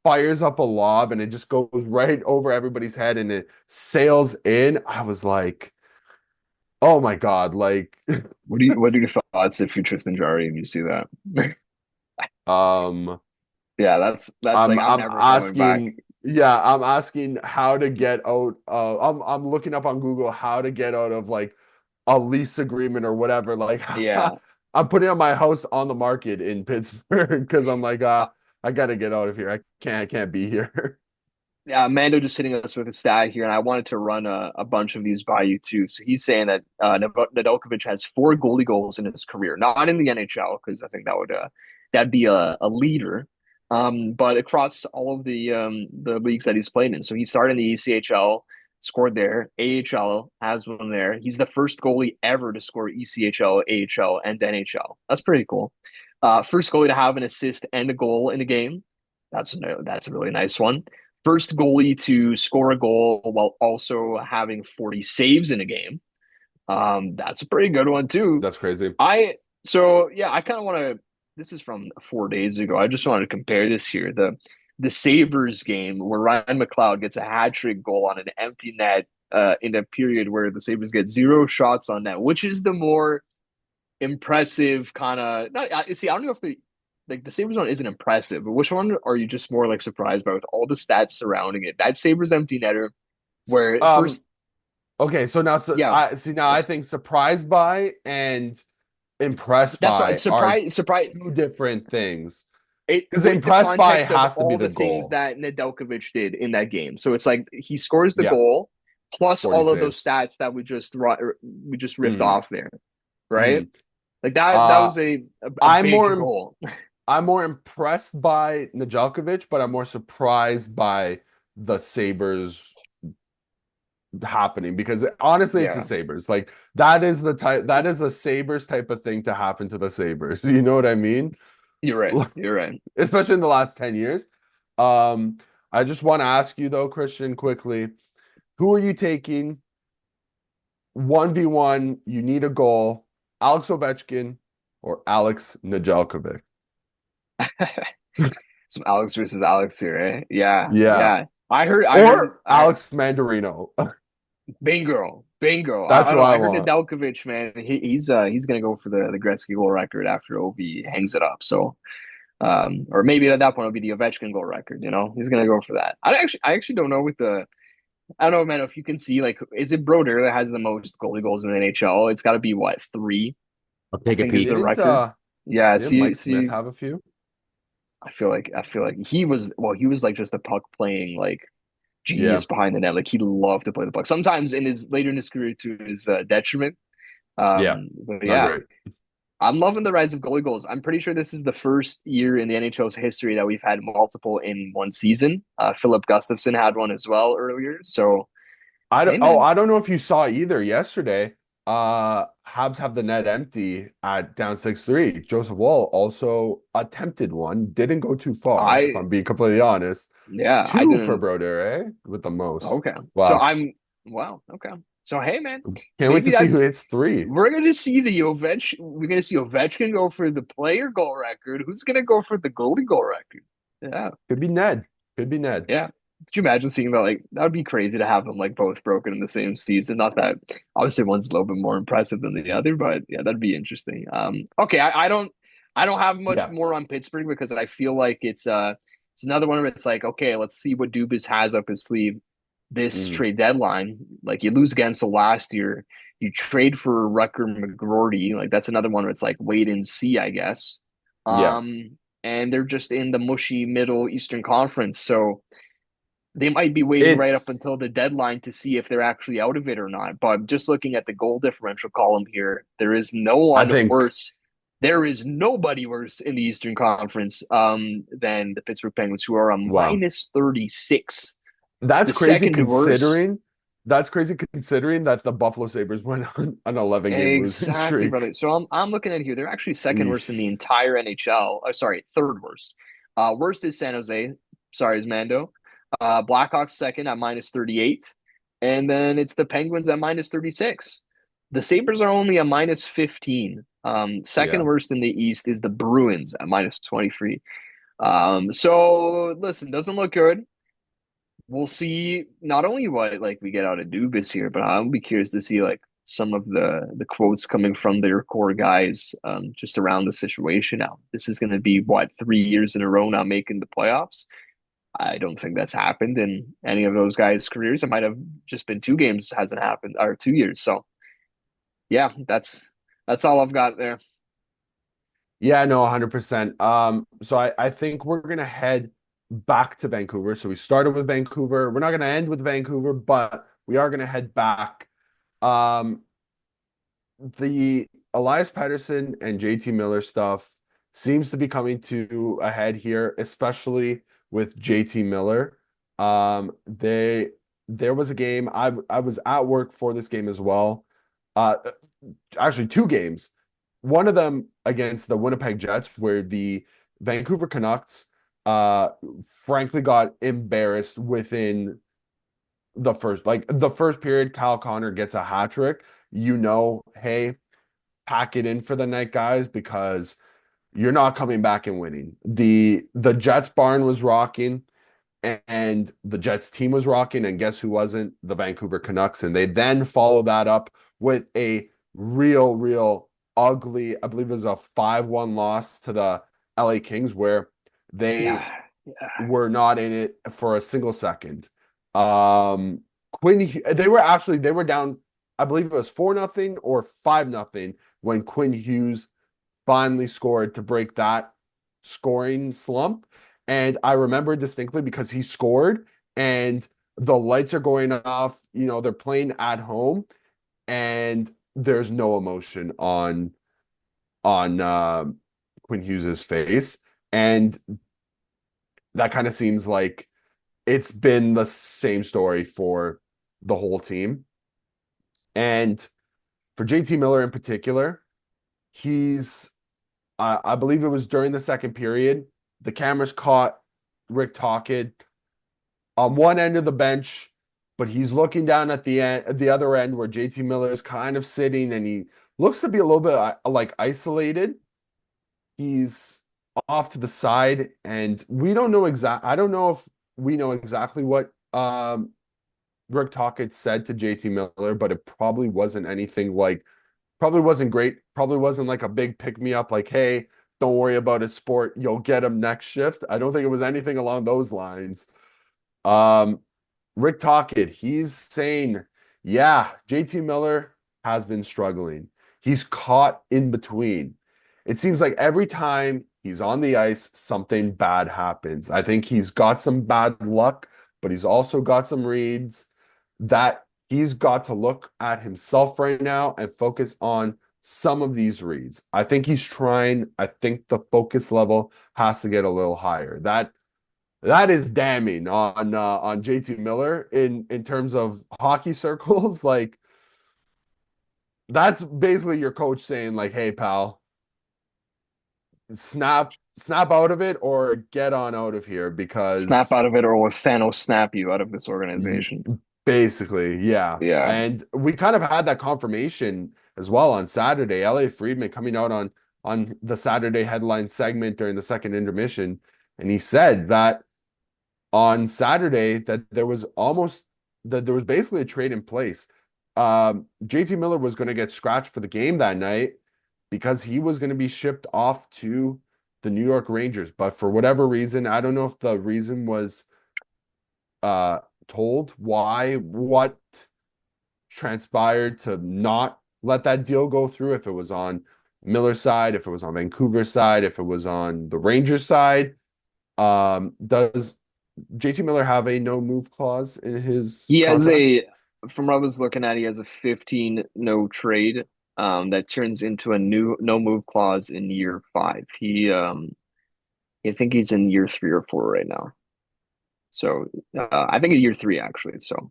fires up a lob, and it just goes right over everybody's head, and it sails in. I was like, oh my God, like, what are your thoughts if you're Tristan Jarry and you see that? um, Yeah, that's like I'm I'm never going back. asking, yeah, I'm asking how to get out. I'm looking up on Google how to get out of like a lease agreement or whatever. Like, Yeah. I'm putting up my house on the market in Pittsburgh because I'm like, I gotta get out of here. I can't be here. Yeah, Mando just hitting us with a stat here, and I wanted to run a bunch of these by you too. So he's saying that Nedeljkovic has four goalie goals in his career, not in the NHL, because I think that'd be a leader, but across all of the leagues that he's played in. So he started in the ECHL, scored there. AHL has one there. He's the first goalie ever to score ECHL, AHL, and NHL. That's pretty cool. First goalie to have an assist and a goal in a game. That's a really nice one. First goalie to score a goal while also having 40 saves in a game. That's a pretty good one too. That's crazy. I so yeah, I kind of want to. This is from 4 days ago. I just wanted to compare this here. The Sabres game where Ryan McLeod gets a hat trick goal on an empty net in a period where the Sabres get zero shots on net, which is the more impressive kind of. Not see. I don't know if the Sabres one isn't impressive, but which one are you just more like surprised by with all the stats surrounding it? That Sabres empty netter, where Um, first, okay, so now yeah, I see now I think surprised by and impressed that's what by are surprise. two different things. It Because with the impressed by context of has to be all the the things goal. that Nedeljkovic did in that game. So it's like he scores the Yeah, goal plus 40 all of those saves. stats that we just riffed Hmm. off there, right? Hmm. Like that Uh, was a I'm big more goal. I'm more impressed by Nedeljkovic, but I'm more surprised by the Sabres happening because honestly, it's the Yeah, Sabres. Like that is the Sabres type of thing to happen to the Sabres. You know what I mean? you're right. You're right. Especially in the last 10 years. Um, I just want to ask you though, Christian, quickly, who are you taking 1v1? You need a goal, Alex Ovechkin or Alex Nedeljkovic? Some Alex versus Alex here, eh? Yeah, Yeah. yeah. I heard, Or Alex Mandarino. bingo, bingo. That's I who don't know. I I heard want. Nedeljkovic, man. He's gonna go for the Gretzky goal record after Ovi hangs it up. So, or maybe at that point it'll be the Ovechkin goal record. You know, he's gonna go for that. I actually don't know with the. I don't know, man. If you can see, like, is it Broder that has the most goalie goals in the NHL? It's got to be what, three? I'll I take a think is peek. the Didn't record. Yeah. didn't Mike Smith See. have a few? I feel like he was he was like just a puck playing like Yeah. genius behind the net. Like he loved to play the puck. Sometimes in his later in his career to his detriment. Yeah. But Not yeah, great. I'm loving the rise of goalie goals. I'm pretty sure this is the first year in the NHL's history that we've had multiple in one season. Philip Gustafson had one as well earlier. So hey man, I don't know if you saw either yesterday. Habs have the net empty at down 6-3. Joseph Wall also attempted one, didn't go too far, if I I'm being completely honest. yeah, I Two for didn't. Broder, eh? With the most. Okay, so Wow. I'm wow. Okay, So hey, man, Can't wait maybe to see who that's hits three. we're gonna see the Ovechkin. We're gonna see Ovechkin go for the player goal record. Who's gonna go for the goalie goal record? Yeah, Could be Ned. Could be Ned. yeah. Could you imagine seeing that? Like that would be crazy to have them like both broken in the same season. Not that obviously one's a little bit more impressive than the other, but yeah, that'd be interesting. Okay, I don't have much Yeah. more on Pittsburgh because I feel like it's another one where it's like, okay, let's see what Dubas has up his sleeve this Mhm. trade deadline. Like you lose against the last year, you trade for Rucker McGroarty. Like that's another one where it's like wait and see, I guess. Yeah. And they're just in the mushy Middle Eastern Conference, so they might be waiting right up It's, until the deadline to see if they're actually out of it or not. But just looking at the goal differential column here, there is no I one think, worse. There is nobody worse in the Eastern Conference than the Pittsburgh Penguins, who are a wow. minus 36. That's The crazy second worst. considering that's crazy considering that the Buffalo Sabres went on an 11 game losing Exactly, streak. brother. So I'm looking at here. They're actually second worst in Eesh. the entire NHL. Oh, sorry, third worst. Worst is San Jose. Sorry, is Mando. Blackhawks second at minus 38. And then it's the Penguins at minus 36. The Sabres are only a minus 15. Second Yeah. worst in the East is the Bruins at minus 23. So listen, doesn't look good. We'll see not only what like we get out of Dubas here, but I'll be curious to see like some of the quotes coming from their core guys just around the situation now. This is going to be what 3 years in a row now making the playoffs. I don't think that's happened in any of those guys' careers. It might have just been 2 games hasn't happened or 2 years. So yeah, that's all I've got there. Yeah, no, 100%. So I think we're gonna head back to Vancouver. So we started with Vancouver. We're not gonna end with Vancouver, but we are gonna head back. Um, the Elias Pettersson and JT Miller stuff seems to be coming to a head here, especially with JT Miller. They there was a game I was at work for this game as well. Uh, actually two games. One of them against the Winnipeg Jets, where the Vancouver Canucks uh frankly got embarrassed within the first period. Kyle Connor gets a hat trick. Hey, pack it in for the night, guys, because you're not coming back and winning. The Jets barn was rocking and the Jets team was rocking, and guess who wasn't? The Vancouver Canucks. And they then follow that up with a real ugly, I believe it was a 5-1 loss to the LA Kings, where they Yeah, yeah. were not in it for a single second. Um they were down, I believe it was 4-0 or 5-0 when Quinn Hughes finally scored to break that scoring slump. And I remember distinctly because he scored and the lights are going off. They're playing at home and there's no emotion on Quinn Hughes's face. And that kind of seems like it's been the same story for the whole team. And for JT Miller in particular, he's I believe it was during the second period. The cameras caught Rick Tocchet on one end of the bench, but he's looking down at the other end where JT Miller is kind of sitting, and he looks to be a little bit like isolated. He's off to the side, and we don't know exact. I don't know if we know exactly what Rick Tocchet said to JT Miller, but it probably wasn't anything like probably wasn't great. Probably wasn't like a big pick me up, like, hey, don't worry about it, sport. You'll get him next shift. I don't think it was anything along those lines. Um, Rick Tocchet, he's saying, yeah, JT Miller has been struggling. He's caught in between. It seems like every time he's on the ice, something bad happens. I think he's got some bad luck, but he's also got some reads that he's got to look at himself right now and focus on some of these reads. I think he's trying. I think the focus level has to get a little higher. That is damning on JT Miller in terms of hockey circles. Like that's basically your coach saying like, "Hey, pal, snap out of it or get on out of here Snap because out of it, or will Thanos snap you out of this organization? Basically, yeah. Yeah. And we kind of had that confirmation as well on Saturday. Elliot Friedman coming out on the Saturday headline segment during the second intermission, and he said that on Saturday that there was basically a trade in place. JT Miller was going to get scratched for the game that night because he was going to be shipped off to the New York Rangers. But for whatever reason, I don't know if the reason was uh told why, what transpired to not let that deal go through, if it was on Miller's side, if it was on Vancouver's side, if it was on the Rangers side. Does JT Miller have a no move clause in his He has contract? from what I was looking at, he has a 15 no trade that turns into a new no move clause in year five. I think he's in year three or four right now. So I think it's year three actually. So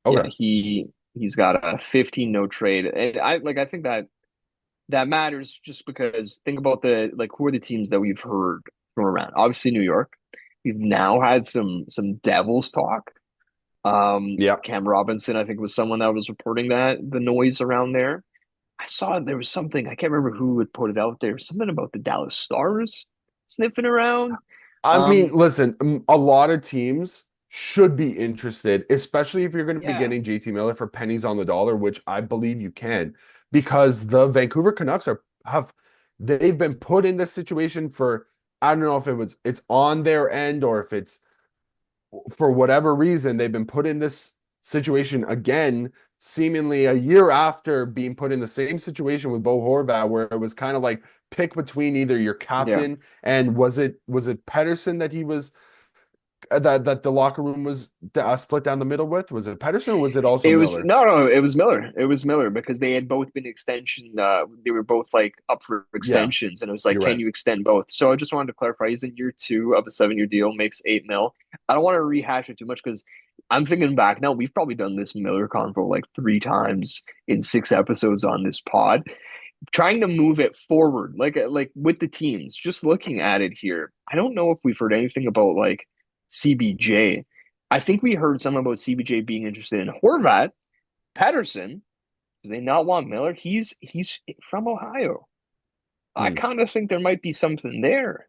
yeah, Okay. he's got a 15 no trade. And I think that matters just because think about the like who are the teams that we've heard from around. Obviously New York. We've now had some Devils talk. Yeah. Cam Robinson, I think, was someone that was reporting that the noise around there. I saw there was something, I can't remember who would put it out there, something about the Dallas Stars sniffing around. I mean, Um, listen, a lot of teams should be interested, especially if you're going to be yeah, getting JT Miller for pennies on the dollar, which I believe you can, because the Vancouver Canucks they've been put in this situation for, I don't know if it's on their end or if it's for whatever reason, they've been put in this situation again, seemingly a year after being put in the same situation with Bo Horvat, where it was kind of like pick between either your yeah. captain and was it Pedersen that he was that the locker room was split down the middle with? Was it Pedersen or was it also It was Miller? no, it was Miller. It was Miller because they had both been extension. They were both like up for Yeah, extensions, and it was like, you're can right. you extend both? So I just wanted to clarify. He's in year two of a 7 year deal, makes 8 mil. I don't want to rehash it too much because I'm thinking back now. We've probably done this Miller convo like 3 times in 6 episodes on this pod, trying to move it forward, like with the teams. Just looking at it here, I don't know if we've heard anything about like CBJ. I think we heard something about CBJ being interested in Horvat. Pedersen. Do they not want Miller? He's from Ohio. I Hmm. kind of think there might be something there.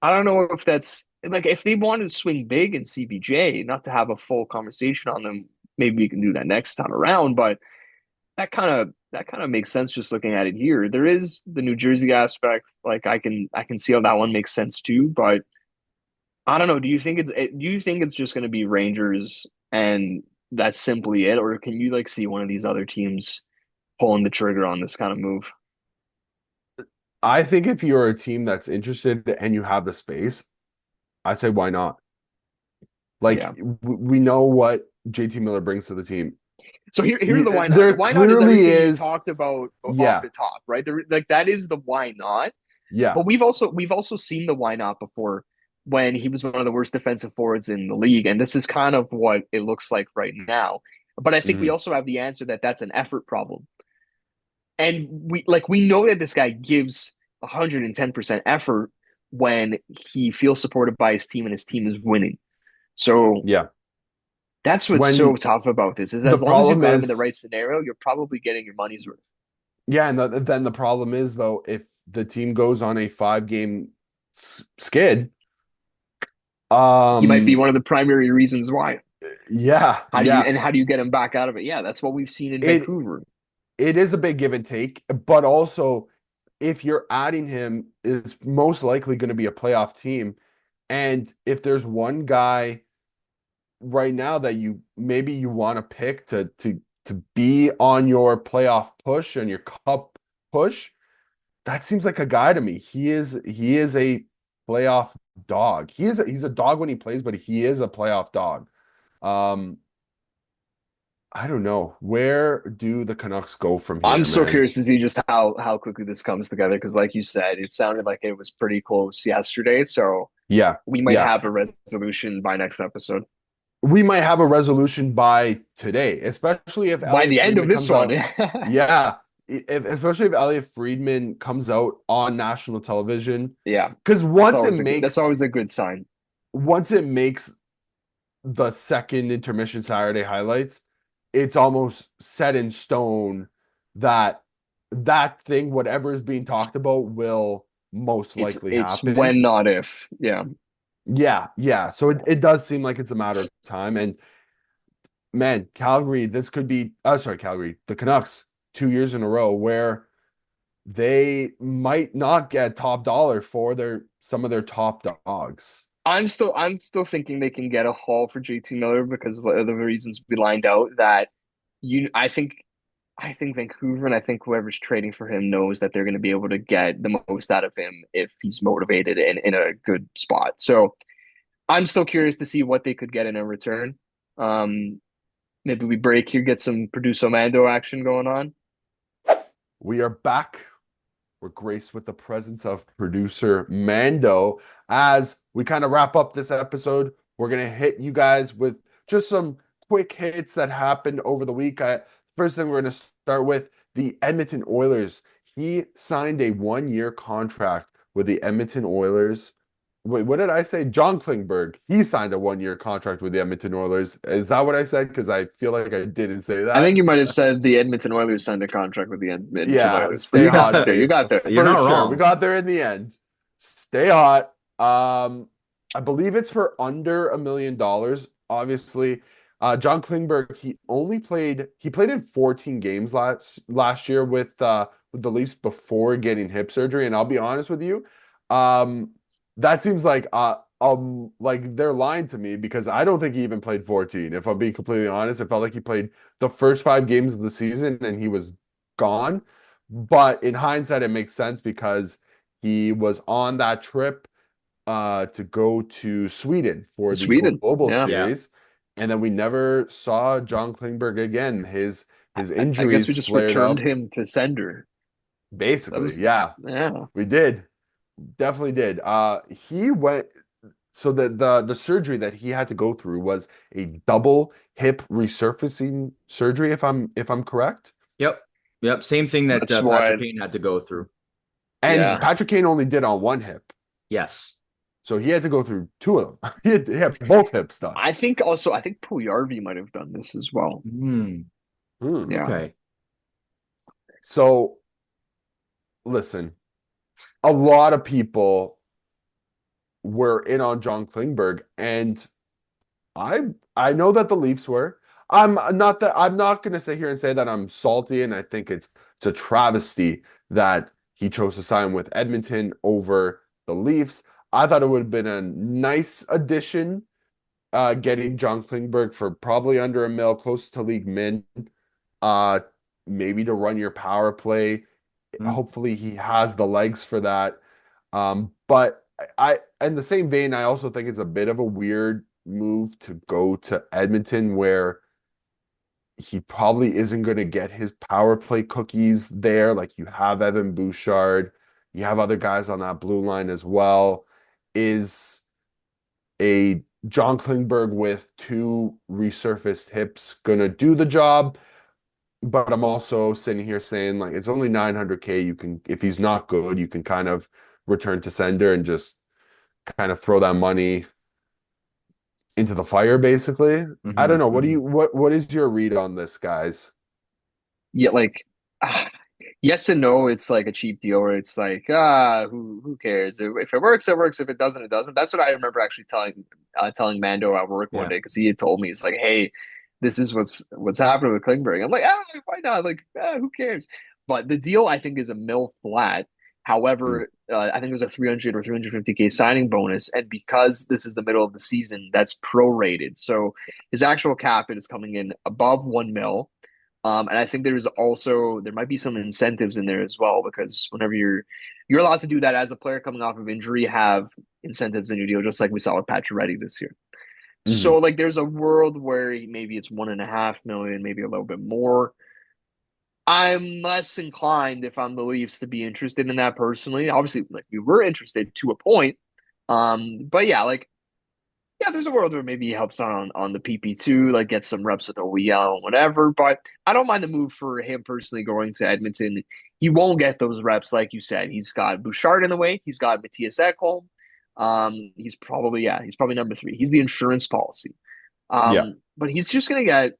I don't know if that's like if they wanted to swing big in CBJ, not to have a full conversation on them. Maybe we can do that next time around. But that kind of makes sense just looking at it here. There is the New Jersey aspect. Like I can see how that one makes sense too. But I don't know. Do you think it's just going to be Rangers and that's simply it, or can you like see one of these other teams pulling the trigger on this kind of move? I think if you're a team that's interested and you have the space, I say why not? Like Yeah. we know what JT Miller brings to the team. So here's the why not. The There why not is clearly everything you is, talked about off yeah, the top, right? Like that is the why not. yeah, But we've also seen the why not before when he was one of the worst defensive forwards in the league, and this is kind of what it looks like right now. But I think we mhm, also have the answer that that's an effort problem, and we know that this guy gives 110% effort when he feels supported by his team and his team is winning. So yeah. that's what's so When tough about this is the as long as you've problem got him in the is, right scenario, you're probably getting your money's worth. yeah, and then the problem is though, if the team goes on a 5 game skid, He might be um, one of the primary reasons why. yeah, yeah, How do you get him back out of it? Yeah, that's what we've seen in it Vancouver. it is a big give and take, but also if you're adding him, is most likely going to be a playoff team, and if there's one guy right now that you maybe you want to pick to be on your playoff push and your cup push, that seems like a guy to me. He is a playoff dog. He's a dog when he plays, but he is a playoff dog. Um, I don't know. Where do the Canucks go from I'm here, so man? curious to see just how quickly this comes together because, like you said, it sounded like it was pretty close yesterday. So Yeah, we might yeah. have a resolution by next episode. We might have a resolution by today, especially if By Elliot the end of Friedman this comes one, out. Yeah, especially if Elliot Friedman comes out on national television, yeah, because that's always a good sign. once it makes the second intermission Saturday highlights, it's almost set in stone that that thing, whatever is being talked about, will most likely It's happen. when, not if. Yeah. Yeah, yeah. So it does seem like it's a matter of time. And man, Calgary, this could be, sorry, Calgary, the Canucks 2 years in a row where they might not get top dollar for some of their top dogs. I'm still thinking they can get a haul for JT Miller because of the reasons we lined out that you I think Vancouver and I think whoever's trading for him knows that they're going to be able to get the most out of him if he's motivated and in a good spot. So I'm still curious to see what they could get in a return. Um, Maybe we break here, get some Producer Mando action going on. We are back. We're graced with the presence of producer Mando. As we kind of wrap up this episode, we're going to hit you guys with just some quick hits that happened over the week. First thing we're going to start with the Edmonton Oilers. He signed a 1-year contract with the Edmonton Oilers. Wait, what did I say? John Klingberg. He signed a 1-year contract with the Edmonton Oilers. Is that what I said? Because I feel like I didn't say I think that. you might have said the Edmonton Oilers signed a contract with the Edmonton Yeah, Oilers, but stay you hot, got there. You babe. got there. You're For not sure. We wrong. got there in the end. Stay hot. I believe it's for under $1 million. Obviously, John Klingberg, he played in 14 games last year with the Leafs before getting hip surgery. And I'll be honest with you, um, that seems like they're lying to me because I don't think he even played 14. If I'm being completely honest, it felt like he played the first 5 games of the season and he was gone. But in hindsight, it makes sense because he was on that trip to go to Sweden for To the Sweden. Global Yeah. Yeah. Series, and then we never saw John Klingberg again. His I guess we injuries just flared returned up. him to sender. That Basically, was, yeah, yeah. we did, definitely did. He went. So the surgery that he had to go through was a double hip resurfacing surgery, if I'm correct. Yep. Yep. Same thing that That's Patrick what, Kane had to go through. And yeah. Patrick Kane only did on one hip. Yes. So he had to go through two of them. He had both hips done. I think Puljujarvi might have done this as well. Hmm. Yeah. Okay. So listen, a lot of people were in on John Klingberg, and I I know that the Leafs were. I'm not gonna sit here and say that I'm salty, and I think it's a travesty that he chose to sign with Edmonton over the Leafs. I thought it would have been a nice addition, getting John Klingberg for probably under a mil, close to league min. Uh, Maybe to run your power play. Hmm. Hopefully he has the legs for that. But in the same vein, I also think it's a bit of a weird move to go to Edmonton where he probably isn't going to get his power play cookies there. Like you have Evan Bouchard, you have other guys on that blue line as well. Is a John Klingberg with two resurfaced hips going to do the job? But I'm also sitting here saying like it's only 900K. You can, if he's not good, you can kind of return to sender and just kind of throw that money into the fire, basically. I don't know. What is your read on this, guys? Yeah, like yes and no. It's like a cheap deal where it's like, who cares? If it works, it works. If it doesn't, it doesn't. That's what I remember actually telling Mando at work one Yeah. day because he had told me, it's like, hey, this is what's happening with Klingberg. I'm like, why not? Like, who cares? But the deal I think is a mil flat. Mm. However, I think there's a 300 or 350K signing bonus, and because this is the middle of the season, that's prorated. So his actual cap is coming in above 1 mil. And I think there might be some incentives in there as well because whenever you're allowed to do that as a player coming off of injury, have incentives in your deal, just like we saw with Pacioretty this year. So Mhm. like there's a world where maybe it's 1.5 million, maybe a little bit more. I'm less inclined if I'm the Leafs to be interested in that personally. Obviously, like we were interested to a point. But yeah, like yeah, there's a world where maybe he helps on the PP2, like get some reps with OEL and whatever. But I don't mind the move for him personally going to Edmonton. He won't get those reps, like you said. He's got Bouchard in the way. He's got Matthias Ekholm. He's probably number 3. He's the insurance policy. Yeah. But he's just gonna get.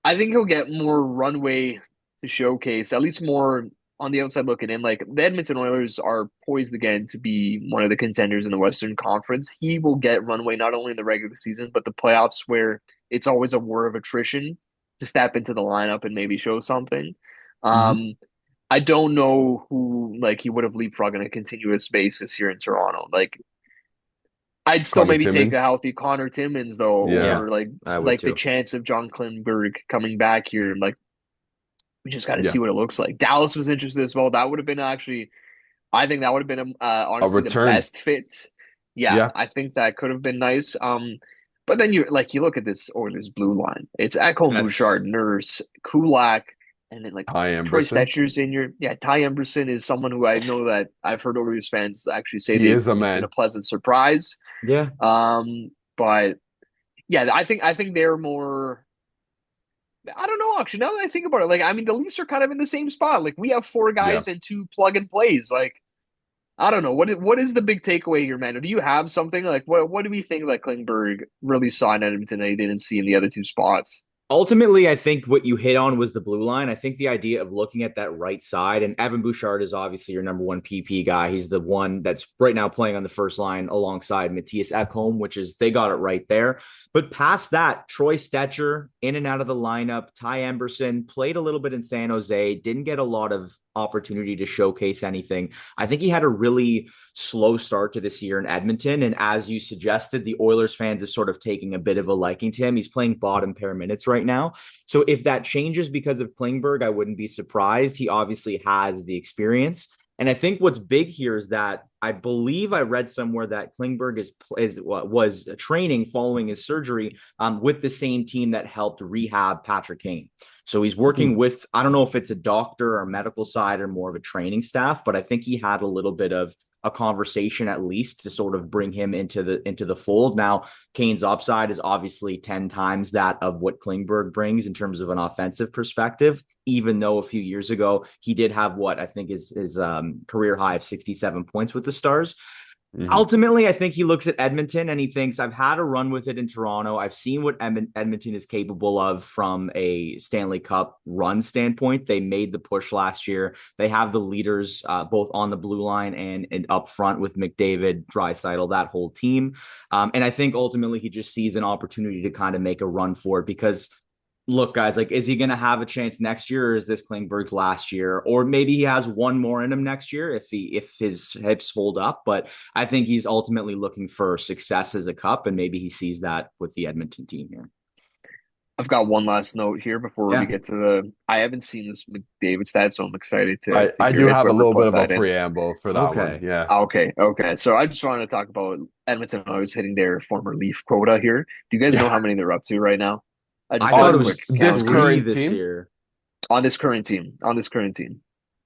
I think he'll get more runway to showcase, at least more on the outside looking in. Like the Edmonton Oilers are poised again to be one of the contenders in the Western Conference. He will get runway not only in the regular season, but the playoffs where it's always a war of attrition to step into the lineup and maybe show something. Mhm. Um, I don't know who like he would have leapfrogged on a continuous basis here in Toronto. Like I'd still Connor maybe take a Timmins. healthy Connor Timmins though, Yeah. Yeah, or I would like the too. chance of John Klingberg coming back here. Like we just got to Yeah. see what it looks like. Dallas was interested as well. That would have been actually, I think that would have been A honestly the return. best fit. Yeah, Yeah. I think that could have been nice. But then you look at this Oilers blue line. It's Ekholm, That's Bouchard, Nurse, Kulak, and then like Ty Troy Emberson. Stetcher's in your Ty Emberson is someone who I know that I've heard Oilers fans actually say He they've is a he's been a man. pleasant surprise. yeah. But yeah, I think they're more. I don't know. Actually, now that I think about it, like I mean, the Leafs are kind of in the same spot. Like we have four Yeah. guys and two plug and plays. Like I don't know what is the big takeaway here, man? Or do you have something like what do we think that Klingberg really saw in Edmonton that he didn't see in the other two spots? Ultimately, I think what you hit on was the blue line. I think the idea of looking at that right side, and Evan Bouchard is obviously your number one PP guy. He's the one that's right now playing on the first line alongside Matthias Ekholm, which is they got it right there. But past that, Troy Stetcher in and out of the lineup. Ty Emberson played a little bit in San Jose, didn't get a lot of opportunity to showcase anything. I think he had a really slow start to this year in Edmonton. And as you suggested, the Oilers fans have sort of taken a bit of a liking to him. He's playing bottom pair minutes right now. So if that changes because of Klingberg, I wouldn't be surprised. He obviously has the experience. And I think what's big here is that I believe I read somewhere that Klingberg was training following his surgery with the same team that helped rehab Patrick Kane. So he's working with, I don't know if it's a doctor or medical side or more of a training staff, but I think he had a little bit of a conversation at least to sort of bring him into the fold. Now, Kane's upside is obviously 10 times that of what Klingberg brings in terms of an offensive perspective, even though a few years ago he did have what I think is his career high of 67 points with the Stars. Mhm. Ultimately, I think he looks at Edmonton and he thinks, I've had a run with it in Toronto. I've seen what Edmonton is capable of from a Stanley Cup run standpoint. They made the push last year. They have the leaders both on the blue line and up front with McDavid, Draisaitl, that whole team. And I think ultimately he just sees an opportunity to kind of make a run for it because look, guys, like, is he going to have a chance next year, or is this Klingberg's last year? Or maybe he has one more in him next year if his hips hold up. But I think he's ultimately looking for success as a cup, and maybe he sees that with the Edmonton team here. I've got one last note here before we Yeah. get to the. I haven't seen this McDavid stat, so I'm excited to I hear do if have a whoever little bit put of a that in. preamble for that one. Okay. Yeah. Okay. So I just wanted to talk about Edmonton. I was hitting their former Leaf quota here. Do you guys know Yeah. how many they're up to right now? I I just did thought a it On was quick this count here three current this team, year. on this current team. On this current team.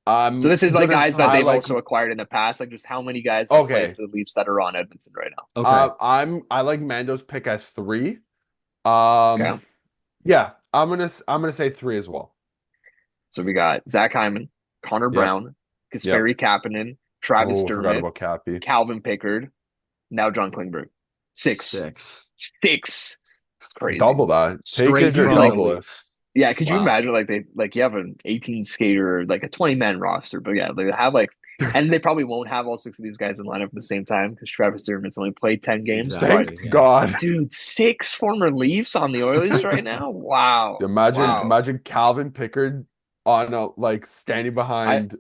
So I'm this is like gonna guys that they've highlight. also acquired in the past. Like just how many guys have played Okay. for the Leafs that are on Edmonton right now? Okay. I like Mando's pick at 3. Okay. Yeah, I'm gonna say 3 as well. So we got Zach Hyman, Connor Yep. Brown, Yep. Kasperi Kapanen, Travis Oh, I forgot Dermott, about Cappy. Calvin Pickard, now John Klingberg. Six. 6. Six. Crazy. Double that. Take Straight it or from the Like, double it. Leafs. yeah, could you Wow. imagine like they like you have an 18 skater, like a 20-man roster, but yeah, they have like and they probably won't have all six of these guys in lineup at the same time because Travis Dermott's only played 10 games. But Exactly. Thank Yeah. God. dude, six former Leafs on the Oilers right now. Wow. Imagine Wow. imagine Calvin Pickard on a like standing I behind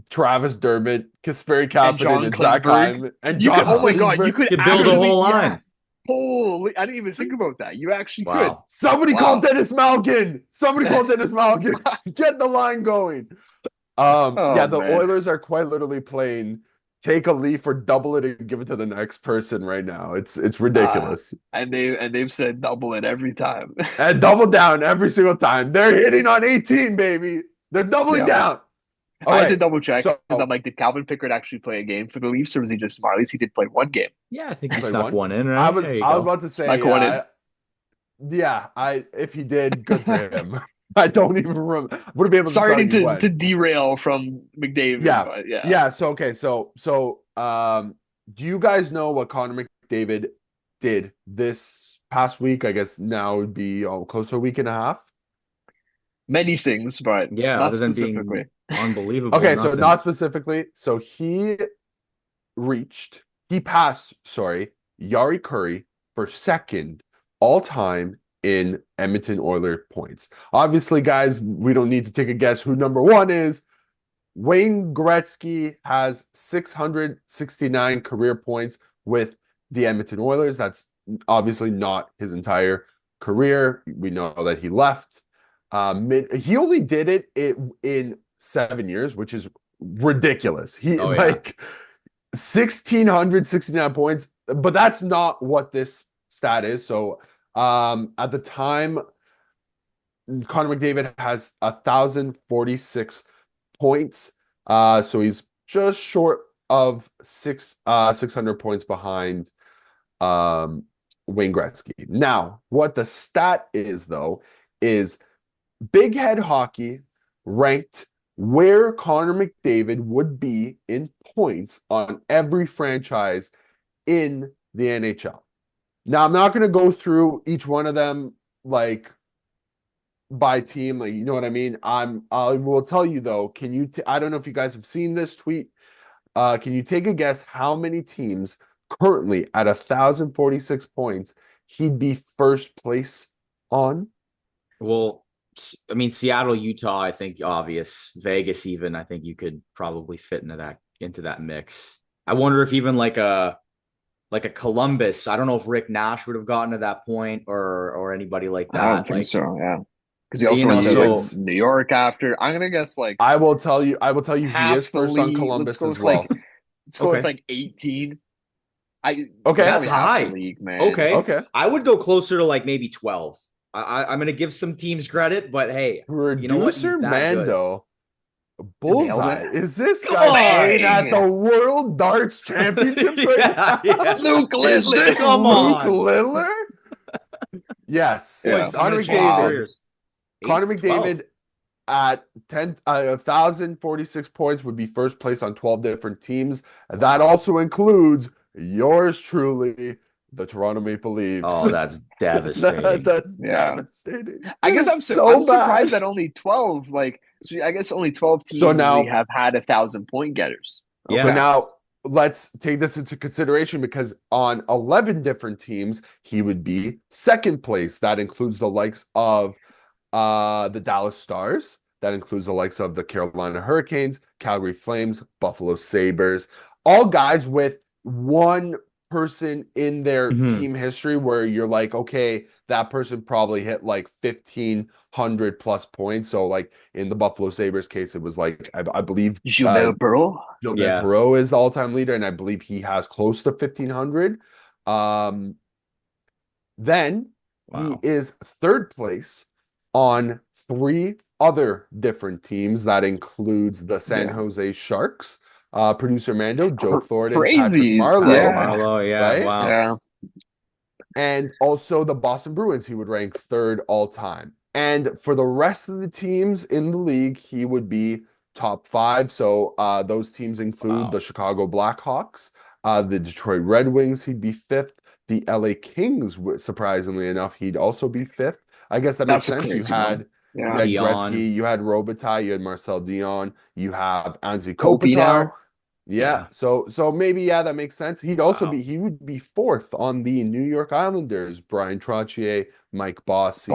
Travis Dermott, Kasperi and Kapanen, John and Zach Klingberg. Hyman and You could John oh my Wow. god, you Klingberg. could Could build a actually whole yeah. line. Holy I didn't even think about that. You actually could. Wow. Somebody call Wow. Dennis Malkin. Somebody call Dennis Malkin. Get the line going. Yeah, Oh the man. Oilers are quite literally playing take a leaf or double it and give it to the next person right now. It's Uh ridiculous. and they've said double it every time. And double down every single time. They're hitting on 18, baby. They're doubling Yeah. down. All I had to right. double check So because I'm like, did Calvin Pickard actually play a game for the Leafs or was he just smart? At least he did play one game. Yeah, I think he play snuck one. one in, I right? was There you I was go. about to say, Snuck one in. yeah, I if he did, good for him. I don't even remember. Wouldn't be able to tell Sorry you to when. derail from McDavid, Yeah. but yeah. Yeah. So okay, do you guys know what Connor McDavid did this past week? I guess now would be close to a week and a half. many things, but Yeah, not other than specifically. being unbelievable. Okay, so Nothing. not specifically. So he passed, Yari Curry for second all time in Edmonton Oilers points. Obviously, guys, we don't need to take a guess who number one is. Wayne Gretzky has 669 career points with the Edmonton Oilers. That's obviously not his entire career. We know that he left. He only did it in 7 years, which is ridiculous. He Oh, yeah. 1,669 points, but that's not what this stat is. So at the time, Connor McDavid has 1,046 points. So he's just short of 600 points behind Wayne Gretzky. Now, what the stat is, though, is Big Head Hockey ranked where Connor McDavid would be in points on every franchise in the NHL. Now, I'm not going to go through each one of them like by team, like, you know what I mean? I will tell you though, I don't know if you guys have seen this tweet. Can you take a guess how many teams currently at 1,046 points he'd be first place on? Well, I mean, Seattle, Utah, I think obvious. Vegas, even, I think you could probably fit into that mix. I wonder if even like a Columbus. I don't know if Rick Nash would have gotten to that point or anybody like that. I don't think so. Yeah, because he also went to like New York after. I'm gonna guess like I will tell you he is first on league. Columbus as well. Let's go with like 18. Okay, that's high. League, man. Okay. I would go closer to like maybe 12. I'm going to give some teams credit, but hey, Producer you know what? He's that Mando, Bullseye. Is this Come guy on. playing at the World Darts Championships right now? Luke Littler. Come on. Luke Littler? Yes. Yeah. Connor McDavid at 1,046 points would be first place on 12 different teams. That also includes yours truly, the Toronto Maple Leafs. Oh, that's devastating. That's devastating. I guess I'm surprised that only 12, I guess only 12 teams have had 1,000-point getters. Yeah. So now let's take this into consideration because on 11 different teams, he would be second place. That includes the likes of the Dallas Stars. That includes the likes of the Carolina Hurricanes, Calgary Flames, Buffalo Sabres, all guys with one person in their team history where you're like, okay, that person probably hit like 1,500 plus points. So like in the Buffalo Sabres case, it was like, I believe Gilbert Perreault. Gilbert Perreault is the all-time leader, and I believe he has close to 1,500. Then he is third place on 3 other different teams. That includes the San Jose Sharks, producer Mando, Joe Thornton, Patrick Marleau. Right? Wow. Yeah. And also the Boston Bruins, he would rank third all time. And for the rest of the teams in the league, he would be top 5. So those teams include the Chicago Blackhawks, the Detroit Red Wings, he'd be 5th. The LA Kings, surprisingly enough, he'd also be 5th. I guess that makes sense. You had Gretzky, you had Robitaille, you had Marcel Dion, you have Anze Kopitar. Yeah. So maybe that makes sense. He'd also he would be 4th on the New York Islanders. Brian Trottier, Mike Bossy.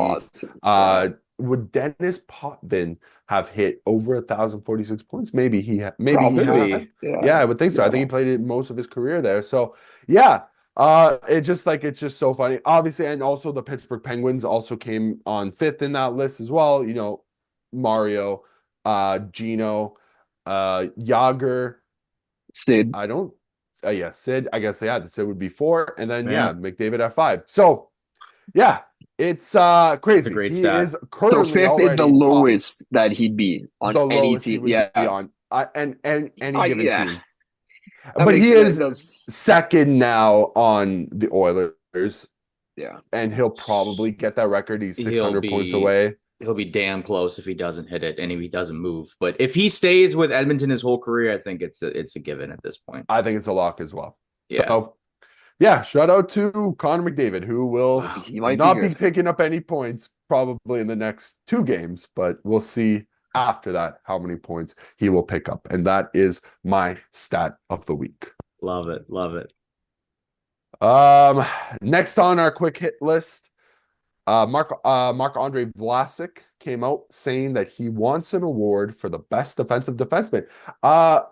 Would Dennis Potvin have hit over 1,046 points? Maybe he had. Yeah, I would think so. I think he played most of his career there. So it's just so funny. Obviously, and also the Pittsburgh Penguins also came on 5th in that list as well. You know, Mario, Gino, Yager, Sid. Sid. I guess the Sid would be 4, and then McDavid at 5. So it's crazy. It's a great stat. Is currently so 5th is the lowest that he'd be on any team. Be on and any given team. But he is second now on the Oilers. Yeah. And he'll probably get that record. He's 600 points away. He'll be damn close if he doesn't hit it and if he doesn't move. But if he stays with Edmonton his whole career, I think it's a given at this point. I think it's a lock as well. Yeah. So Yeah, shout out to Connor McDavid, who will He might be not be good. picking up any points probably in the next 2 games, but we'll see after that how many points he will pick up. And that is my stat of the week. Love it. Love it. Um, Next on our quick hit list, Marc-Andre Vlasic came out saying that he wants an award for the best defensive defenseman. I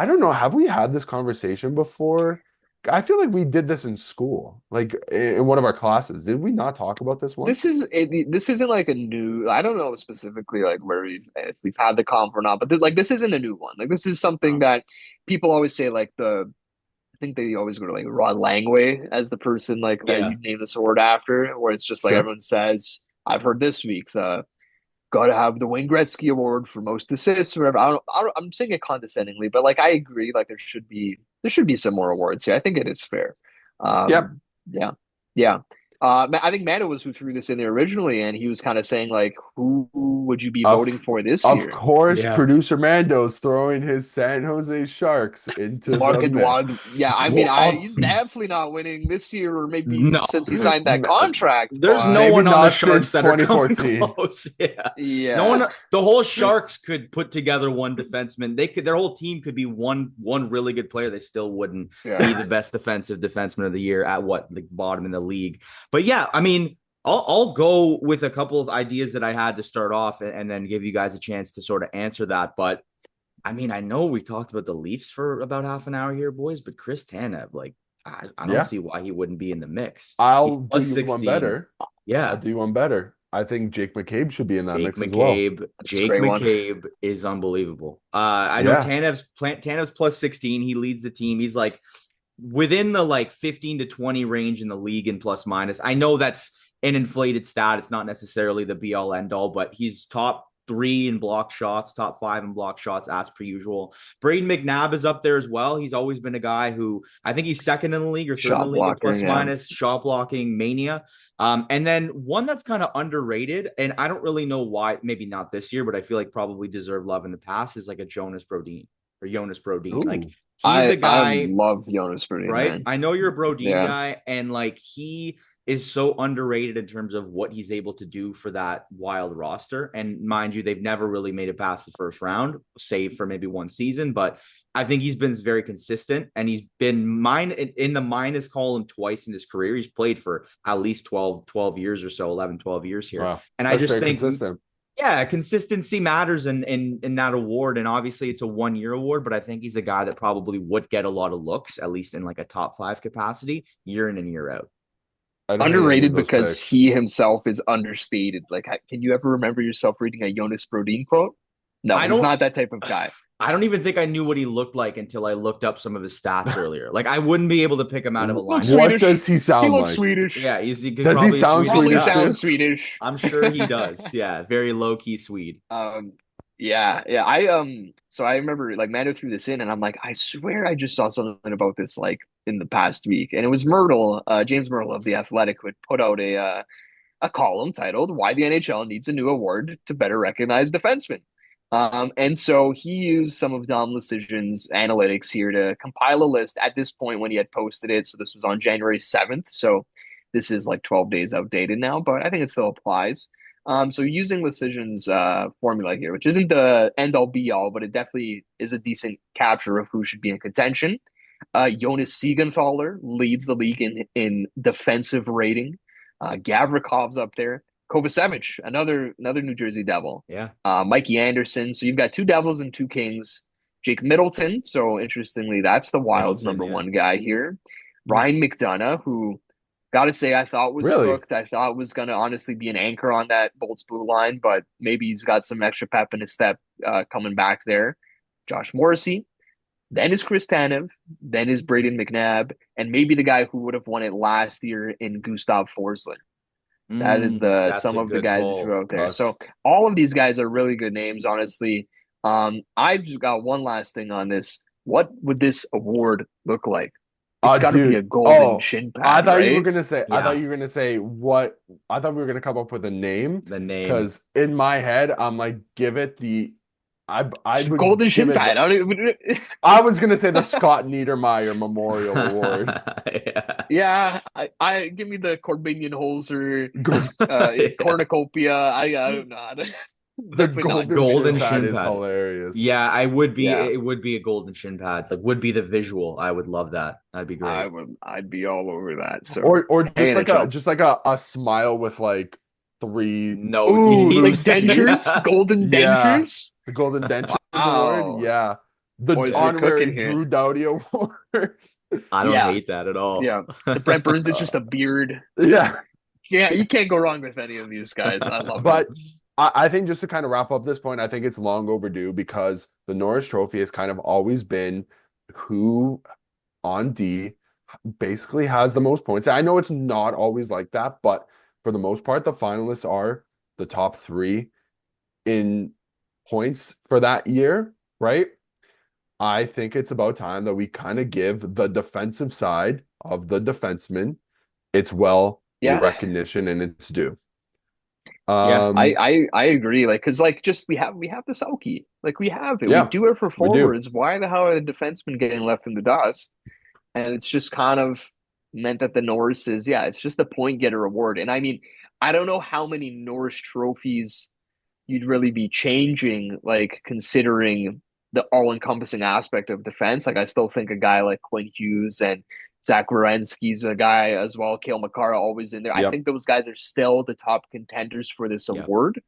don't know. Have we had this conversation before? I feel like we did this in school, like in one of our classes. Did we not talk about this one? This isn't like a new. I don't know specifically like where if we've had the comp or not, but like this isn't a new one. Like this is something that people always say. Like I think they always go to like Rod Langway as the person like that Yeah. you name this award after, where it's just like Sure. everyone says. I've heard this week the got to have the Wayne Gretzky Award for most assists or whatever. I'm saying it condescendingly, but like I agree. Like there should be some more awards here. I think it is fair. Yep. Yeah, yeah. I think Mano was who threw this in there originally, and he was kind of saying like, who would you be voting Of for this of year? course, Yeah. producer Mando's throwing his San Jose Sharks into the Mark mix. Edouard. Yeah, I mean, Well, he's definitely not winning this year, or maybe No. since he signed that contract. There's but- no Maybe one on the not Sharks since that are coming 2014. close. Yeah. Yeah, No one, the whole Sharks could put together one defenseman. Their whole team could be one really good player. They still wouldn't Yeah. be the best defensive defenseman of the year at the bottom in the league. But yeah, I mean, I'll go with a couple of ideas that I had to start off and then give you guys a chance to sort of answer that. But I mean, I know we talked about the Leafs for about half an hour here, boys, but Chris Tanev, like, I don't Yeah. see why he wouldn't be in the mix. I'll He's do plus you one 16. better. I'll Yeah. do you one better. I think Jake McCabe should be in that Jake mix as well. McCabe, a Jake great one. McCabe is unbelievable. I know Yeah. Tanev's plus 16. He leads the team. He's like within the like 15 to 20 range in the league in plus minus. I know that's an inflated stat. It's not necessarily the be all end all, but he's top 3 in block shots, top 5 in block shots as per usual. Braden McNabb is up there as well. He's always been a guy who I think he's second in the league or third in the league at plus minus shot blocking mania. And then one that's kind of underrated, and I don't really know why, maybe not this year, but I feel like probably deserved love in the past is like a Jonas Brodin. Ooh. Like he's a guy. I love Jonas Brodin, right? man. I know you're a Brodin Yeah. guy, and like he is so underrated in terms of what he's able to do for that Wild roster. And mind you, they've never really made it past the first round, save for maybe one season. But I think he's been very consistent, and he's been in the minus column twice in his career. He's played for at least 12 years or so, 11, 12 years here. Wow. And That's I just very think consistent. yeah, consistency matters in that award. And obviously it's a 1-year award, but I think he's a guy that probably would get a lot of looks, at least in like a top 5 capacity, year in and year out. I don't hate any Underrated of those because picks. he himself is understated. Like, can you ever remember yourself reading a Jonas Brodin quote? No, I he's don't- not that type of guy. I don't even think I knew what he looked like until I looked up some of his stats earlier. Like I wouldn't be able to pick him out of a Looks lineup. What Swedish. does he He sound looks like? Swedish. Yeah, he's Does he probably a sound Swedish Probably Swedish guy. too? sounds Swedish. I'm sure he does. Yeah, very low key Swede. Yeah. So I remember like Mando threw this in, and I'm like, I swear I just saw something about this like in the past week, and it was Myrtle, James Myrtle of the Athletic, who had put out a column titled "Why the NHL Needs a New Award to Better Recognize Defensemen." And so he used some of Dom Lucian's analytics here to compile a list at this point when he had posted it. So this was on January 7th. So this is like 12 days outdated now, but I think it still applies. So using Lucian's formula here, which isn't the end all be all, but it definitely is a decent capture of who should be in contention. Jonas Siegenthaler leads the league in defensive rating. Gavrikov's up there. Kovacevic, another New Jersey Devil. Yeah. Mikey Anderson. So you've got 2 Devils and 2 Kings. Jake Middleton. So interestingly, that's the Wild's Middleton, number yeah. 1 guy here. Ryan McDonough, who gotta say I thought was Really? cooked. I thought was gonna honestly be an anchor on that Bolts blue line, but maybe he's got some extra pep in his step coming back there. Josh Morrissey. Then is Chris Tanev. Then is Braden McNabb, and maybe the guy who would have won it last year in Gustav Forsling. That is That's some a of the good guys call. that threw out there. That's- So all of these guys are really good names, honestly. I've just got one last thing on this. What would this award look like? It's got to be Dude. a golden Oh, shin pad, I thought right? you were gonna say. I Yeah. thought you were gonna say what. I thought we were gonna come up with a name The name. because in my head I'm like, give it the I would Golden shin give it pad. I was gonna say the Scott Niedermayer Memorial Award. Yeah, I give me the Corbinian Holzer, Yeah. cornucopia. I don't know. The Definitely not golden golden shin Golden shin pad shin pad. is pad. hilarious. Yeah, Yeah, it would be a golden shin pad. Like would be the visual. I would love that. That'd be great. I'd be all over that. So, Or hey, NHL. just like a smile with like three No Ooh, like teeth. loose dentures, teeth. golden Yeah. dentures. The Golden Dentures Award. Wow, Yeah. The boys, we're honorary cooking here. Drew Doughty Award. I don't Yeah, hate that at all. yeah. The Brent Burns is just Uh, a beard. yeah. Yeah, you can't go wrong with any of these guys. I love it. But I think just to kind of wrap up this point, I think it's long overdue because the Norris Trophy has kind of always been who on D basically has the most points. I know it's not always like that, but for the most part, the finalists are the top three in points for that year, right? I think it's about time that we kind of give the defensive side of the defenseman its Yeah, recognition and its due. Yeah. I agree. Like, cause like just we have the Selkie. Like we have it. We Yeah, do it for we do. forwards. Why the hell are the defensemen getting left in the dust? And it's just kind of meant that the Norris is, yeah, it's just a point getter award. And I mean, I don't know how many Norris trophies you'd really be changing, like considering the all-encompassing aspect of defense. Like I still think a guy like Quinn Hughes and Zach Werenski's a guy as well. Cale Makar always in there. I Yep. think those guys are still the top contenders for this Yeah. award.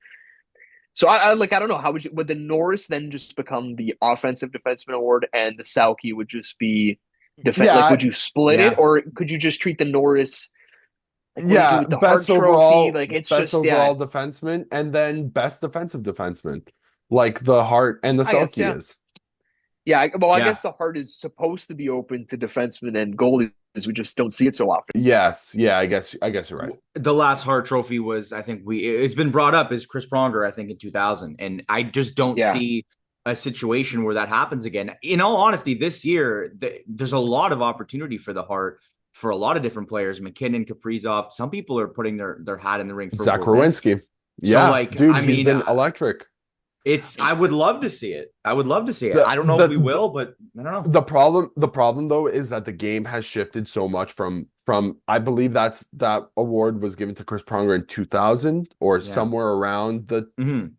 So I like I don't know how would the Norris then just become the offensive defenseman award and the Selkie would just be defense? Like would Yeah, you split Yeah. it or could you just treat the Norris like what do you do yeah, with the Hart Trophy? Like it's best just yeah, overall defenseman, and then best defensive defenseman, like the Hart and the I guess Selkie yeah. is. Yeah, well, I Yeah. guess the Hart is supposed to be open to defensemen and goalies. We just don't see it so often. Yes, yeah, I guess you're right. The last Hart Trophy was, I think it's been brought up as Chris Pronger, I think in 2000. And I just don't Yeah. see a situation where that happens again. In all honesty, this year, there's a lot of opportunity for the Hart for a lot of different players. McKinnon, Kaprizov, some people are putting their hat in the ring for Zach Werenski. Werenski. Yeah, like, dude, I he's mean, been electric. I would love to see it. I would love to see it. The- I don't know the- if we will, but I don't know. The problem though is that the game has shifted so much from I believe that award was given to Chris Pronger in 2000 or Yeah. somewhere around Mhm.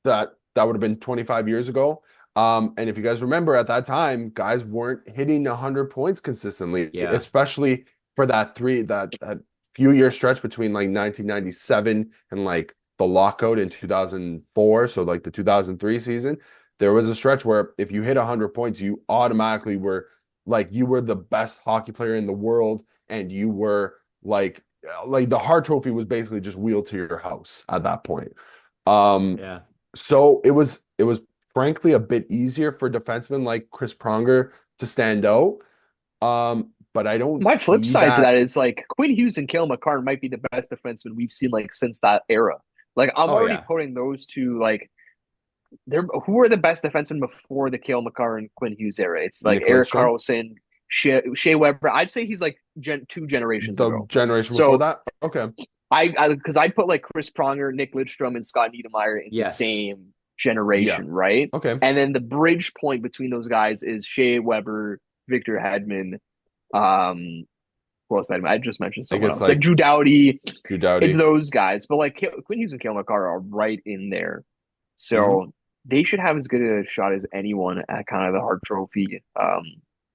that would have been 25 years ago. And if you guys remember at that time, guys weren't hitting 100 points consistently, Yeah. especially for that few year stretch between like 1997 and like the lockout in 2004, so like the 2003 season. There was a stretch where if you hit 100 points, you automatically were like you were the best hockey player in the world, and you were like the Hart Trophy was basically just wheeled to your house at that point. Yeah. So it was frankly a bit easier for defensemen like Chris Pronger to stand out. But I don't My flip see side to that. that is like Quinn Hughes and Cale Makar might be the best defensemen we've seen like since that era. Like I'm Oh, already yeah. putting those two like they're who were the best defensemen before the Cale Makar and Quinn Hughes era? It's like Nick Eric Lidstrom, Carlson, Shea Weber. I'd say he's like two generations the ago. generation before So that. Okay. I because I'd put like Chris Pronger, Nick Lidstrom, and Scott Niedermayer in the Yes. same Yeah. generation, right? Okay. And then the bridge point between those guys is Shea Weber, Victor Hedman, who else did I just mentioned I think someone it's else. Like like Drew Doughty. Drew It's Doughty. those guys. But like Quinn Hughes and Cale Makar are right in there. So Mhm. they should have as good a shot as anyone at kind of the Hart Trophy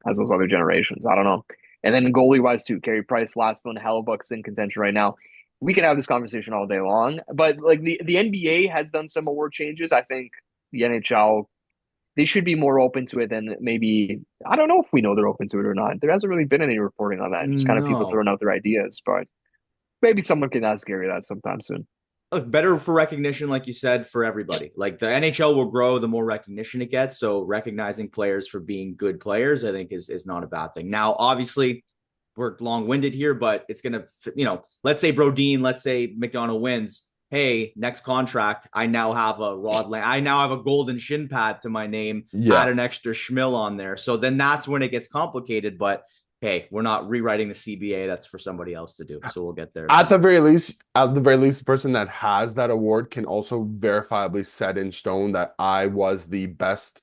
as those other generations. I don't know. And then goalie wise too, Carey Price, last one, Hellebuck's in contention right now. We can have this conversation all day long. But like the NBA has done some award changes. I think the NHL they should be more open to it than maybe I don't know if we know they're open to it or not. There hasn't really been any reporting on that. Just kind of people No. throwing out their ideas, but maybe someone can ask Gary that sometime soon. Look, better for recognition, like you said, for everybody. Like the NHL will grow the more recognition it gets. So recognizing players for being good players, I think, is not a bad thing. Now, obviously, we're long-winded here, but it's gonna, let's say Brodeen, let's say McDonald wins. Hey, next contract, I now have I now have a golden shin pad to my name, Yeah. add an extra schmill on there. So then that's when it gets complicated. But hey, we're not rewriting the CBA. That's for somebody else to do. So we'll get there. At the very least, the person that has that award can also verifiably set in stone that I was the best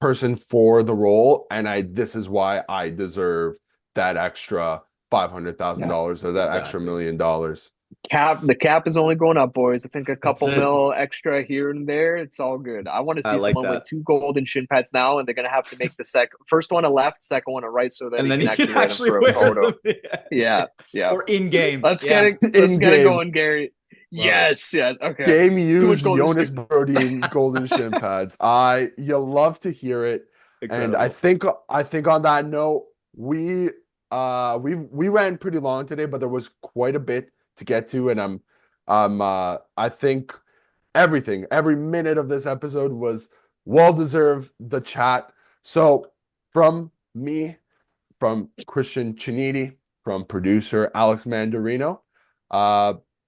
person for the role, and this is why I deserve that extra $500,000 or that extra $1 million. The cap is only going up, boys. I think a couple mil extra here and there, it's all good. I want to see someone with 2 golden shin pads now, and they're gonna have to make the first one a left, second one a right, so that he can actually wear them for a photo. Yeah. Or in game. Let's get it going, Gary. Yes. Okay. Game used Jonas Brodin golden shin pads. You love to hear it. Incredible. And I think on that note, we ran pretty long today, but there was quite a bit to get to, and I think every minute of this episode was well deserved, the chat. So from me, from Cristian Ceniti, from producer Alex Mandarino,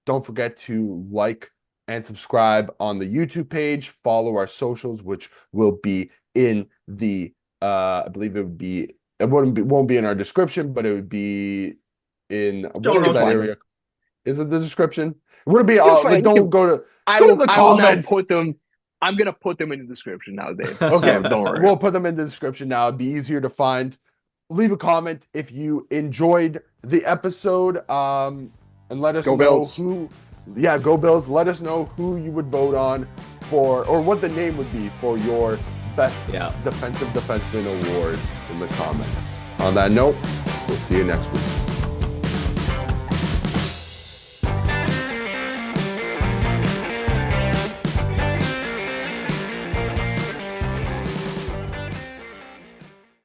don't forget to like and subscribe on the YouTube page. Follow our socials, which will be in the I believe it won't be in our description, but it would be in what is that area? Is it the description? Would it be? Don't go to. I will now put them. I'm gonna put them in the description now, Dave. Okay, don't worry. We'll put them in the description now. It'd be easier to find. Leave a comment if you enjoyed the episode. And let us know who. Yeah, go Bills. Let us know who you would vote on for, or what the name would be for your best defensive defenseman award in the comments. On that note, we'll see you next week.